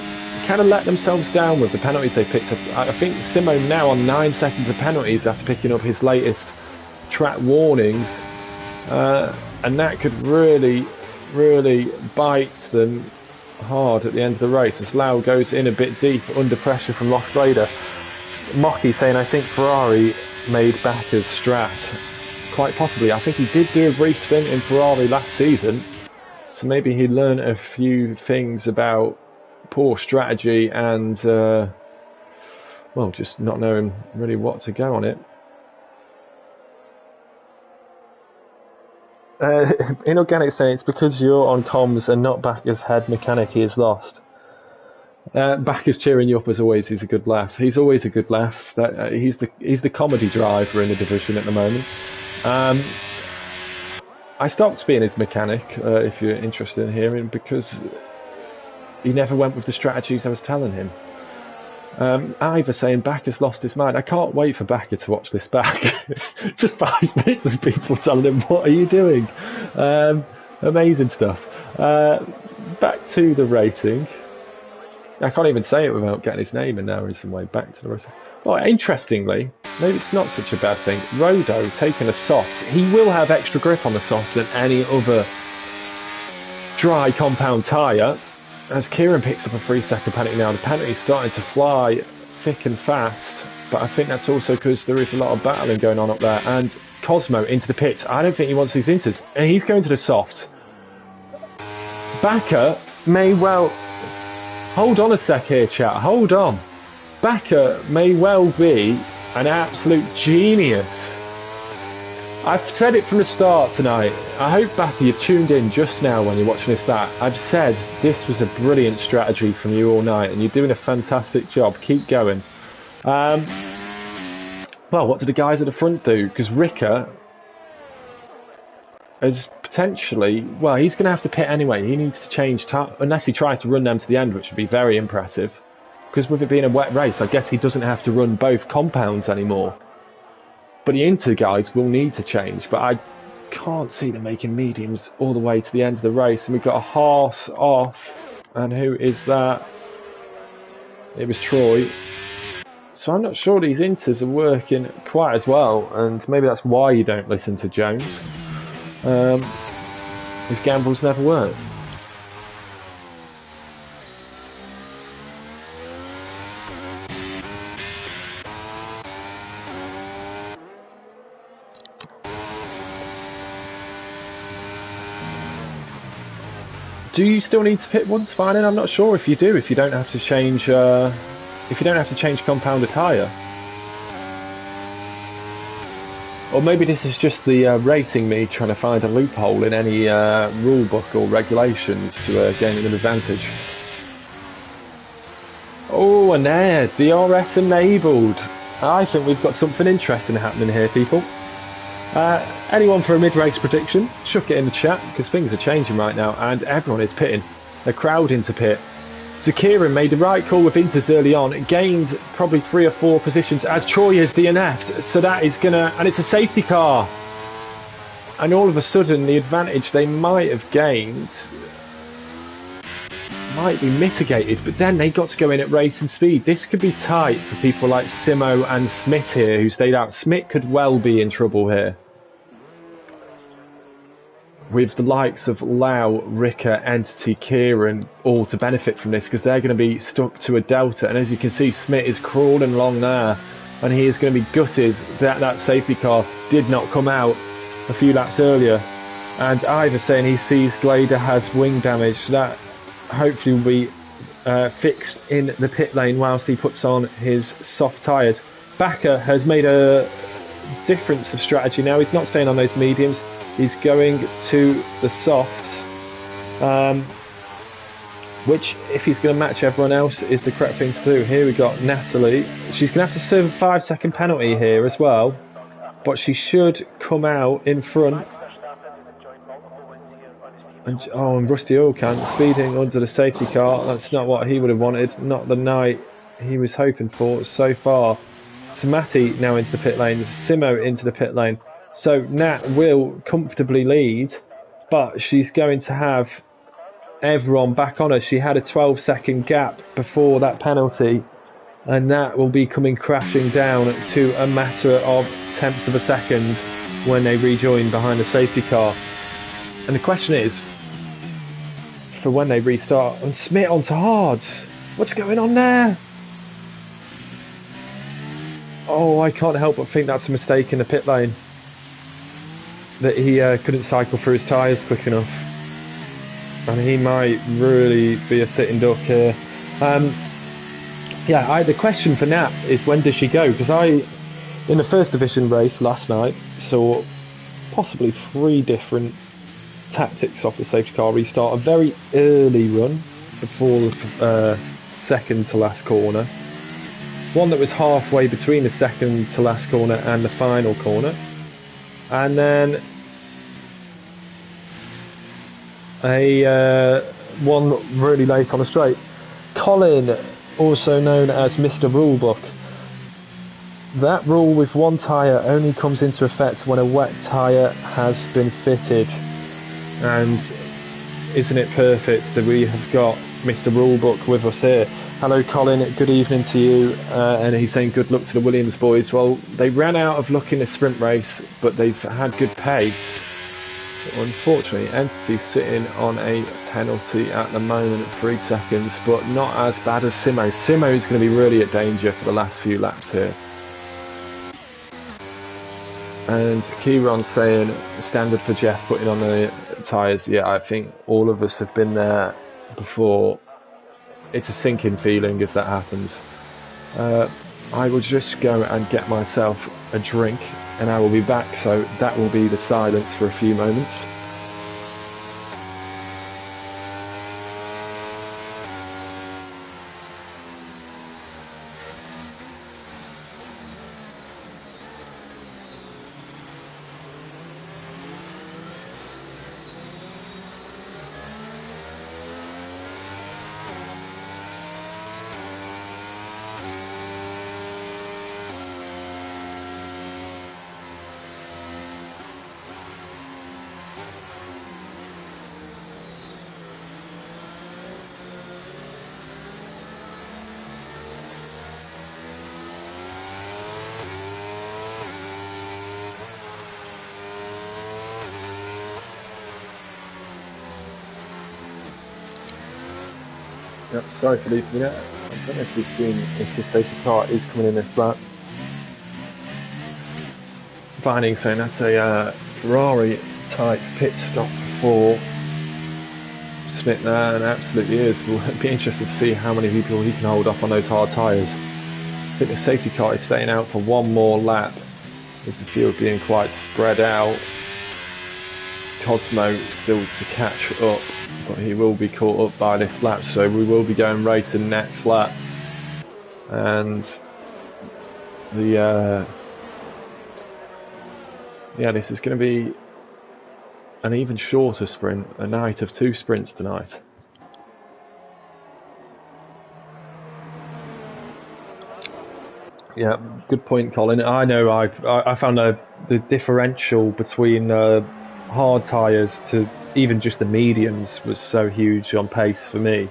kind of let themselves down with the penalties they picked up. I think Simo now on 9 seconds of penalties after picking up his latest track warnings, and that could really bite them hard at the end of the race as Lau goes in a bit deep under pressure from Lost Glader. Mocky saying I think Ferrari made Bakker's strat. Quite possibly. I think he did do a brief stint in Ferrari last season, so maybe he learned a few things about poor strategy and well, just not knowing really what to go on it. Inorganic saying it's because you're on comms and not Bakker's head mechanic he is lost. Backer's cheering you up as always. He's a good laugh. He's always a good laugh. He's the comedy driver in the division at the moment. I stopped being his mechanic, if you're interested in hearing, because he never went with the strategies I was telling him. Ivor saying Backer's lost his mind. I can't wait for Backer to watch this back. Just 5 minutes of people telling him, what are you doing? Amazing stuff. Back to the rating. I can't even say it without getting his name in there in some way. Back to the rating. Well, interestingly, maybe it's not such a bad thing. Rodo taking a soft. He will have extra grip on the soft than any other dry compound tyre. As Kieran picks up a 3-second penalty now, the penalty's starting to fly thick and fast, but I think that's also because there is a lot of battling going on up there. And Cosmo into the pits. I don't think he wants these inters, and he's going to the soft. Backer may well... Hold on a sec here, chat. Hold on. Backer may well be an absolute genius. I've said it from the start tonight. I hope, Backer, you've tuned in just now when you're watching this back. I've said this was a brilliant strategy from you all night, and you're doing a fantastic job. Keep going. Well, what did the guys at the front do? Because Ricker is potentially... Well, he's going to have to pit anyway. He needs to change... Unless he tries to run them to the end, which would be very impressive. Because with it being a wet race, I guess he doesn't have to run both compounds anymore. But the Inter guys will need to change, but I can't see them making mediums all the way to the end of the race. And we've got a horse off, and who is that? It was Troy. So I'm not sure these Inters are working quite as well, and maybe that's why you don't listen to Jones. His gambles never work. Do you still need to pit once finally? I'm not sure if you do. If you don't have to change, compound tyre, or maybe this is just the racing me trying to find a loophole in any rule book or regulations to gain an advantage. Oh, and there, DRS enabled. I think we've got something interesting happening here, people. Anyone for a mid-race prediction? Chuck it in the chat, because things are changing right now, and everyone is pitting. They're crowding to pit. Kieran made the right call with Inters early on, gained probably 3 or 4 positions as Troy has DNF'd, so that is gonna... And it's a safety car! And all of a sudden, the advantage they might have gained might be mitigated, but then they got to go in at racing speed. This could be tight for people like Simo and Smith here, who stayed out. Smith could well be in trouble here, with the likes of Lau, Ricker, Entity, Kieran all to benefit from this, because they're going to be stuck to a delta. And as you can see, Smith is crawling along there, and he is going to be gutted that that safety car did not come out a few laps earlier. And Ivor saying he sees Glader has wing damage. That hopefully will be fixed in the pit lane whilst he puts on his soft tyres. Backer has made a difference of strategy now. He's not staying on those mediums. He's going to the softs, which, if he's going to match everyone else, is the correct thing to do. Here we got Natalie. She's going to have to serve a 5-second penalty here as well, but she should come out in front. And Rusty Oil Can speeding under the safety car. That's not what he would have wanted. Not the night he was hoping for so far. Samati now into the pit lane. Simo into the pit lane. So Nat will comfortably lead, but she's going to have everyone back on her. She had a 12-second gap before that penalty, and that will be coming crashing down to a matter of tenths of a second when they rejoin behind the safety car. And the question is, for when they restart, and Smith onto hards. What's going on there? Oh, I can't help but think that's a mistake in the pit lane. That he couldn't cycle through his tyres quick enough. And he might really be a sitting duck here. Yeah, the question for Nat is, when does she go? Because in the first division race last night, saw possibly 3 different tactics off the safety car restart. A very early run before the second to last corner, one that was halfway between the second to last corner and the final corner, and then a one really late on a straight. Colin, also known as Mr. Rulebook. That rule with one tyre only comes into effect when a wet tyre has been fitted. And isn't it perfect that we have got Mr. Rulebook with us here? Hello Colin, good evening to you. And he's saying good luck to the Williams boys. Well, they ran out of luck in the sprint race, but they've had good pace. Unfortunately, Entity's sitting on a penalty at the moment, 3 seconds, but not as bad as Simo. Simo's going to be really at danger for the last few laps here. And Kieron's saying standard for Jeff putting on the tyres. Yeah, I think all of us have been there before. It's a sinking feeling as that happens. I will just go and get myself a drink and I will be back, so that will be the silence for a few moments. Yep, sorry for leaving you. I don't know if you've seen if the safety car is coming in this lap. Vining saying that's a Ferrari type pit stop for Smith there, and absolutely is. We'll be interested to see how many people he can hold up on those hard tyres. I think the safety car is staying out for one more lap, with the field being quite spread out. Cosmo still to catch up, but he will be caught up by this lap, so we will be going racing next lap. And the yeah, this is going to be an even shorter sprint, a night of 2 sprints tonight. Yeah, good point, Colin. I know I found the differential between hard tyres to even just the mediums was so huge on pace for me.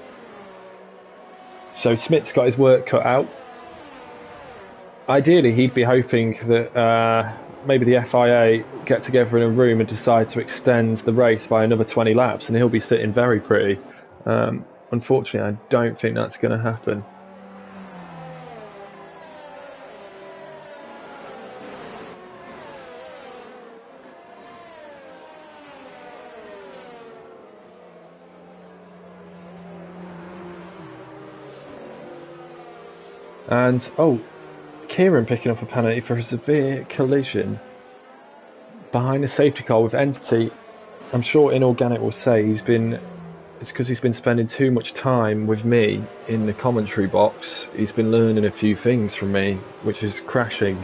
So Smith's got his work cut out. Ideally, he'd be hoping that maybe the FIA get together in a room and decide to extend the race by another 20 laps, and he'll be sitting very pretty. Unfortunately, I don't think that's going to happen. And, oh, Kieran picking up a penalty for a severe collision behind a safety car with Entity. I'm sure Inorganic will say it's because he's been spending too much time with me in the commentary box. He's been learning a few things from me, which is crashing.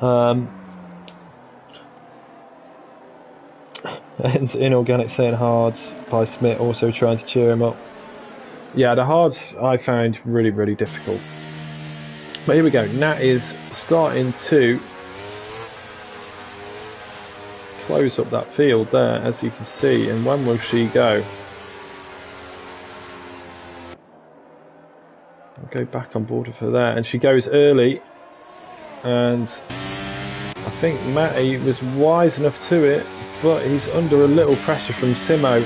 And Inorganic saying hards by Smith, also trying to cheer him up. Yeah, the hards I found really, really difficult. But here we go, Nat is starting to close up that field there, as you can see, and when will she go? I'll go back on board with her there, and she goes early, and I think Matty was wise enough to it, but he's under a little pressure from Simo,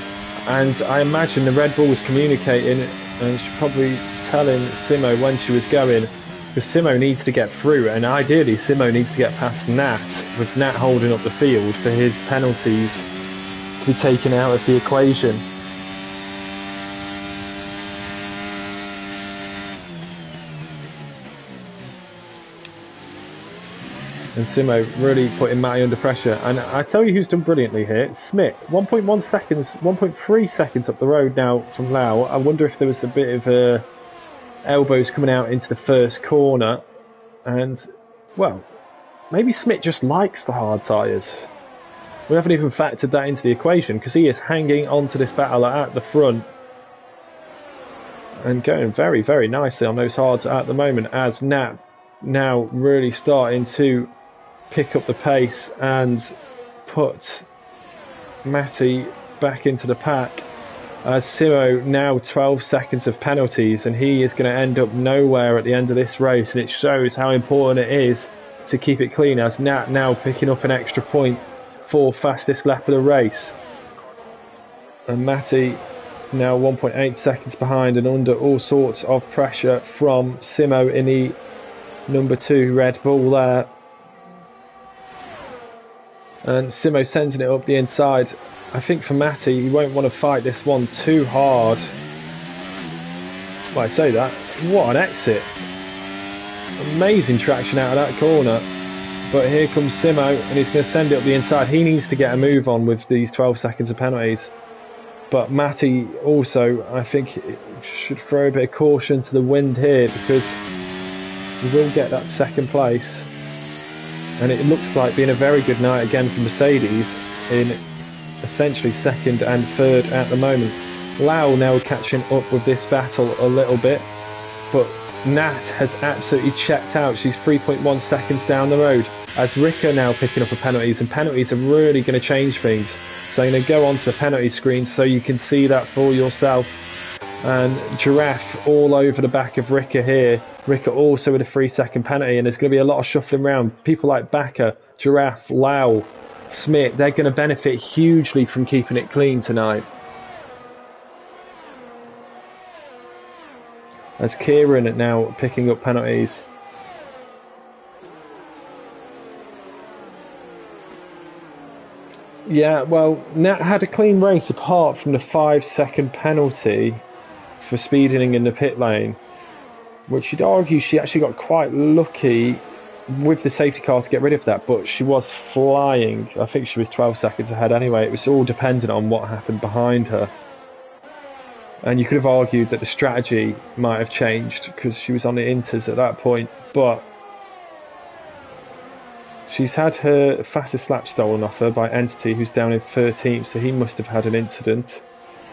and I imagine the Red Bull was communicating, and she's probably telling Simo when she was going, because Simo needs to get through, and ideally Simo needs to get past Nat, with Nat holding up the field for his penalties to be taken out of the equation. And Simo really putting Matty under pressure, and I tell you who's done brilliantly here, Smith. 1.1 seconds, 1.3 seconds up the road now from Lau. I wonder if there was a bit of a elbows coming out into the first corner. And, well, maybe Smith just likes the hard tyres. We haven't even factored that into the equation because he is hanging on to this battle at the front and going very, very nicely on those hards at the moment, as Nat now really starting to pick up the pace and put Matty back into the pack. As Simo now 12 seconds of penalties, and he is going to end up nowhere at the end of this race, and it shows how important it is to keep it clean, as Nat now picking up an extra point for fastest lap of the race. And Matty now 1.8 seconds behind and under all sorts of pressure from Simo in the number 2 Red Bull there. And Simo sending it up the inside. I think for Matty, he won't want to fight this one too hard. Well, I say that, what an exit. Amazing traction out of that corner. But here comes Simo, and he's going to send it up the inside. He needs to get a move on with these 12 seconds of penalties. But Matty also, I think, should throw a bit of caution to the wind here, because he will get that second place. And it looks like being a very good night again for Mercedes in essentially second and third at the moment. Lau now catching up with this battle a little bit, but Nat has absolutely checked out. She's 3.1 seconds down the road, as Rika now picking up the penalties, and penalties are really going to change things. So I'm going to go onto the penalty screen so you can see that for yourself. And Giraffe all over the back of Rika here. Rika also with a 3-second penalty, and there's going to be a lot of shuffling around. People like Bakker, Giraffe, Lau, Smith, they're going to benefit hugely from keeping it clean tonight. As Kieran now picking up penalties. Yeah, well, Nat had a clean race apart from the 5-second penalty for speeding in the pit lane, which you'd argue she actually got quite lucky with the safety car to get rid of that, but she was flying. I think she was 12 seconds ahead anyway. It was all dependent on what happened behind her. And you could have argued that the strategy might have changed because she was on the inters at that point, but she's had her fastest lap stolen off her by Entity, who's down in 13th, so he must have had an incident.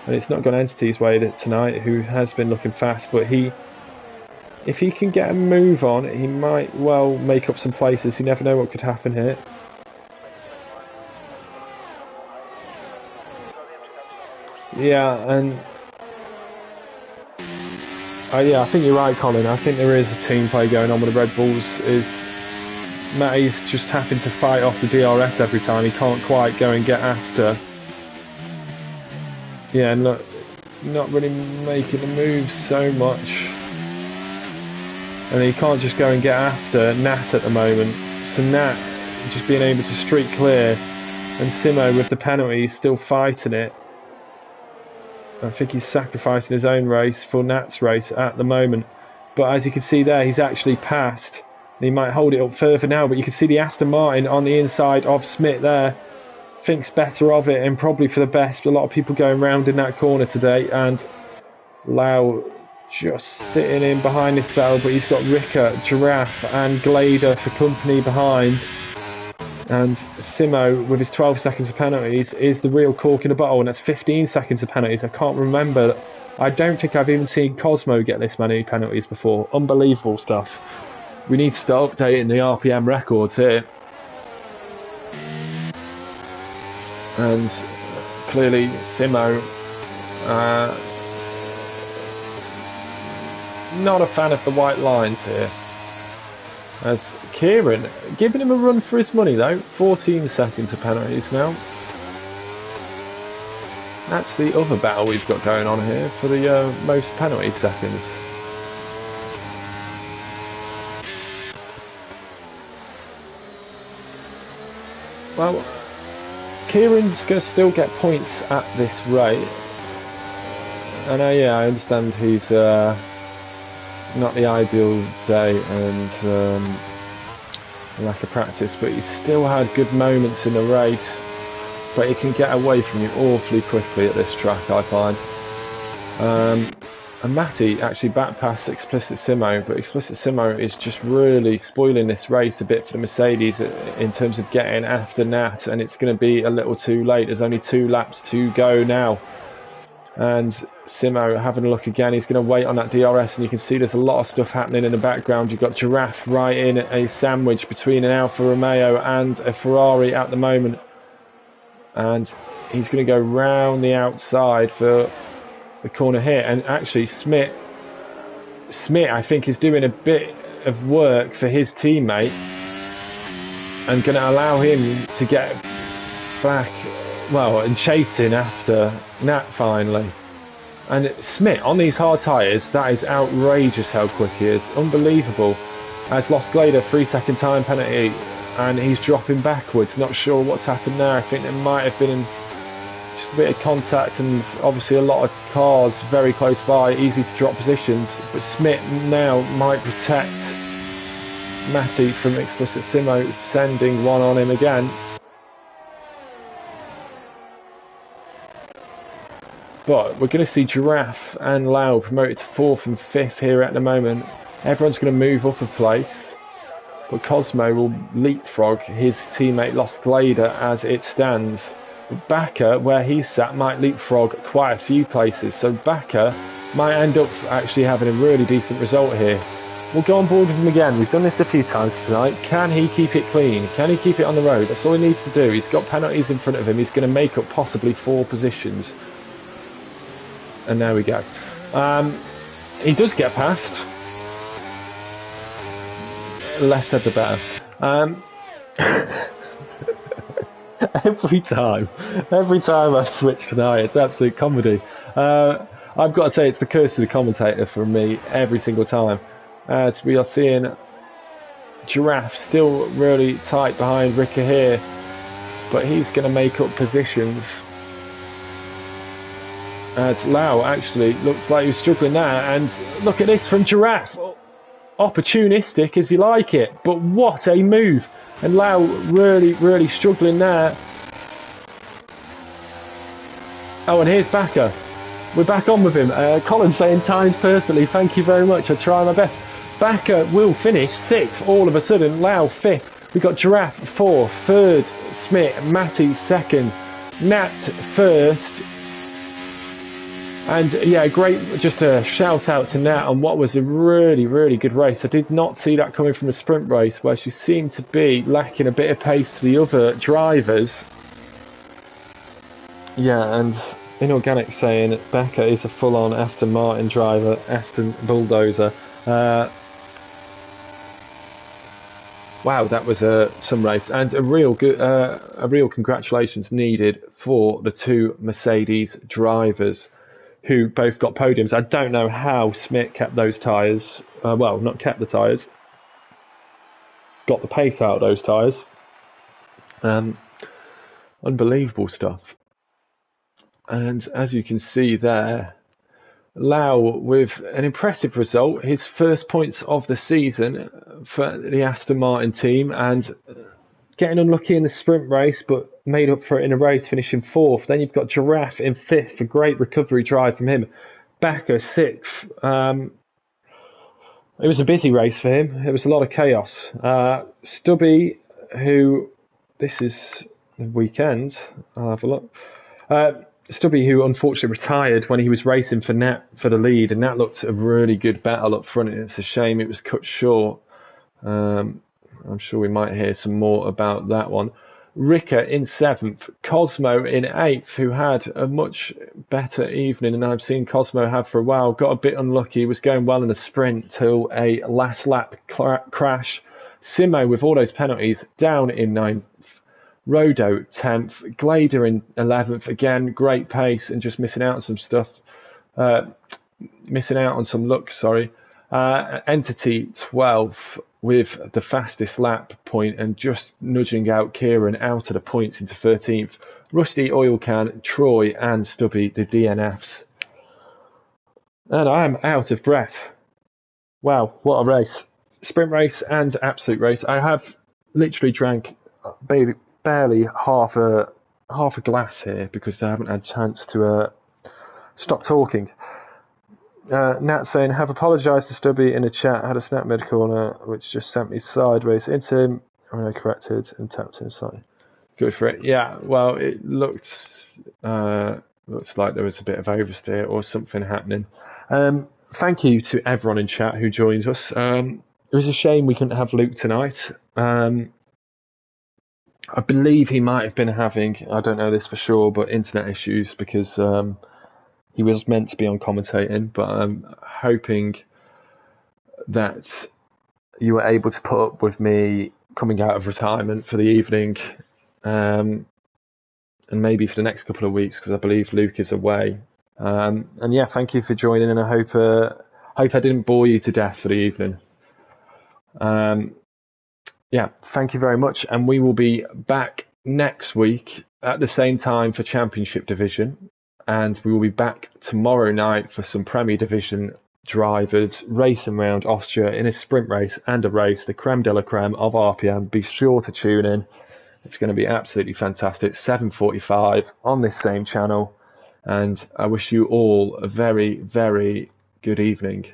And it's not gone Entity's way tonight, who has been looking fast, but if he can get a move on, he might well make up some places. You never know what could happen here. Yeah, and yeah, I think you're right, Colin. I think there is a team play going on with the Red Bulls. Matty's just having to fight off the DRS every time. He can't quite go and get after. Yeah, not really making the moves so much. And he can't just go and get after Nat at the moment. So Nat just being able to streak clear, and Simo with the penalty still fighting it. I think he's sacrificing his own race for Nat's race at the moment. But as you can see there, he's actually passed. And he might hold it up further now, but you can see the Aston Martin on the inside of Smith there. Thinks better of it, and probably for the best. A lot of people going round in that corner today, and Lau just sitting in behind this battle, but he's got Rika, Giraffe and Glader for company behind. And Simo, with his 12 seconds of penalties, is the real cork in the bottle, and that's 15 seconds of penalties. I can't remember. I don't think I've even seen Cosmo get this many penalties before. Unbelievable stuff. We need to start updating the RPM records here. And clearly Simo, not a fan of the white lines here. As Kieran giving him a run for his money though. 14 seconds of penalties now. That's the other battle we've got going on here for the most penalty seconds. Well, Kieran's going to still get points at this rate. And yeah, I understand he's not the ideal day and lack of practice, but he's still had good moments in the race. But he can get away from you awfully quickly at this track, I find. And Matty actually back past Explicit Simo, but Explicit Simo is just really spoiling this race a bit for the Mercedes in terms of getting after Nat, and it's going to be a little too late. There's only 2 laps to go now. And Simo having a look again, he's going to wait on that DRS, and you can see there's a lot of stuff happening in the background. You've got Giraffe right in a sandwich between an Alfa Romeo and a Ferrari at the moment. And he's going to go round the outside for the corner here, and actually Smith I think is doing a bit of work for his teammate and going to allow him to get back, well, and chasing after Nat finally. And Smith on these hard tyres, that is outrageous how quick he is, unbelievable. Has lost Glader 3-second time penalty and he's dropping backwards. Not sure what's happened there. I think there might have been just a bit of contact, and obviously a lot of cars very close by, easy to drop positions. But Smith now might protect Matty from Explicit Simo sending one on him again. But we're going to see Giraffe and Lau promoted to 4th and 5th here at the moment. Everyone's going to move up a place, but Cosmo will leapfrog his teammate Lost Glader as it stands. Bakker, where he's sat, might leapfrog quite a few places, so Bakker might end up actually having a really decent result here. We'll go on board with him again. We've done this a few times tonight. Can he keep it clean? Can he keep it on the road? That's all he needs to do. He's got penalties in front of him. He's going to make up possibly 4 positions. And there we go. He does get past. Less said the better. Every time I've switched tonight, it's absolute comedy. I've got to say, it's the curse of the commentator for me every single time. As we are seeing Giraffe still really tight behind Ricker here, but he's going to make up positions. As Lau actually looks like he's struggling there, and look at this from Giraffe. Opportunistic as you like it, but what a move. And Lau really struggling there. Oh, and here's Bakker. We're back on with him. Colin saying times perfectly. Thank you very much. I try my best. Bakker will finish 6th all of a sudden. Lau 5th. We've got Giraffe 4th. 3rd, Smith. Matty 2nd. Nat 1st. And yeah, great, just a shout out to Nat on what was a really good race. I did not see that coming from a sprint race where she seemed to be lacking a bit of pace to the other drivers. Yeah, and Inorganic saying Bakker is a full-on Aston Martin driver, Aston Bulldozer. Wow, that was some race, and a real congratulations needed for the 2 Mercedes drivers who both got podiums. I don't know how Smith kept those tyres. Well, not kept the tyres. Got the pace out of those tyres. Unbelievable stuff. And as you can see there, Lau with an impressive result. His first points of the season for the Aston Martin team, and getting unlucky in the sprint race, but made up for it in a race, finishing 4th. Then you've got Giraffe in 5th, a great recovery drive from him. Bakker 6th. It was a busy race for him. It was a lot of chaos. Stubby, who, this is the weekend, I'll have a look. Stubby, who unfortunately retired when he was racing for Nat for the lead, and Nat looked a really good battle up front, and it's a shame it was cut short. I'm sure we might hear some more about that one. Ricker in 7th, Cosmo in 8th, who had a much better evening than I've seen Cosmo have for a while. Got a bit unlucky, was going well in the sprint till a last lap crash. Simo with all those penalties down in 9th. Rodo 10th, Glader in 11th, again great pace and just missing out on some stuff. Missing out on some luck, sorry. Entity 12th with the fastest lap point and just nudging out Kieran out of the points into 13th. Rusty, Oil Can, Troy and Stubby, the DNFs. And I am out of breath. Wow, what a race. Sprint race and absolute race. I have literally drank barely half a glass here because I haven't had a chance to stop talking. Nat saying, have apologised to Stubby in a chat, had a snap mid corner, which just sent me sideways into him. I corrected and tapped him slightly. Good for it. Yeah, well, it looks like there was a bit of oversteer or something happening. Thank you to everyone in chat who joined us. It was a shame we couldn't have Luke tonight. I believe he might have been having, I don't know this for sure, but internet issues because he was meant to be on commentating, but I'm hoping that you were able to put up with me coming out of retirement for the evening, and maybe for the next couple of weeks, because I believe Luke is away. And yeah, thank you for joining, and I hope I didn't bore you to death for the evening. Yeah, thank you very much, and we will be back next week at the same time for Championship Division, and we will be back tomorrow night for some Premier Division drivers racing around Austria in a sprint race and a race, the creme de la creme of RPM. Be sure to tune in. It's going to be absolutely fantastic. 7:45 on this same channel, and I wish you all a very, very good evening.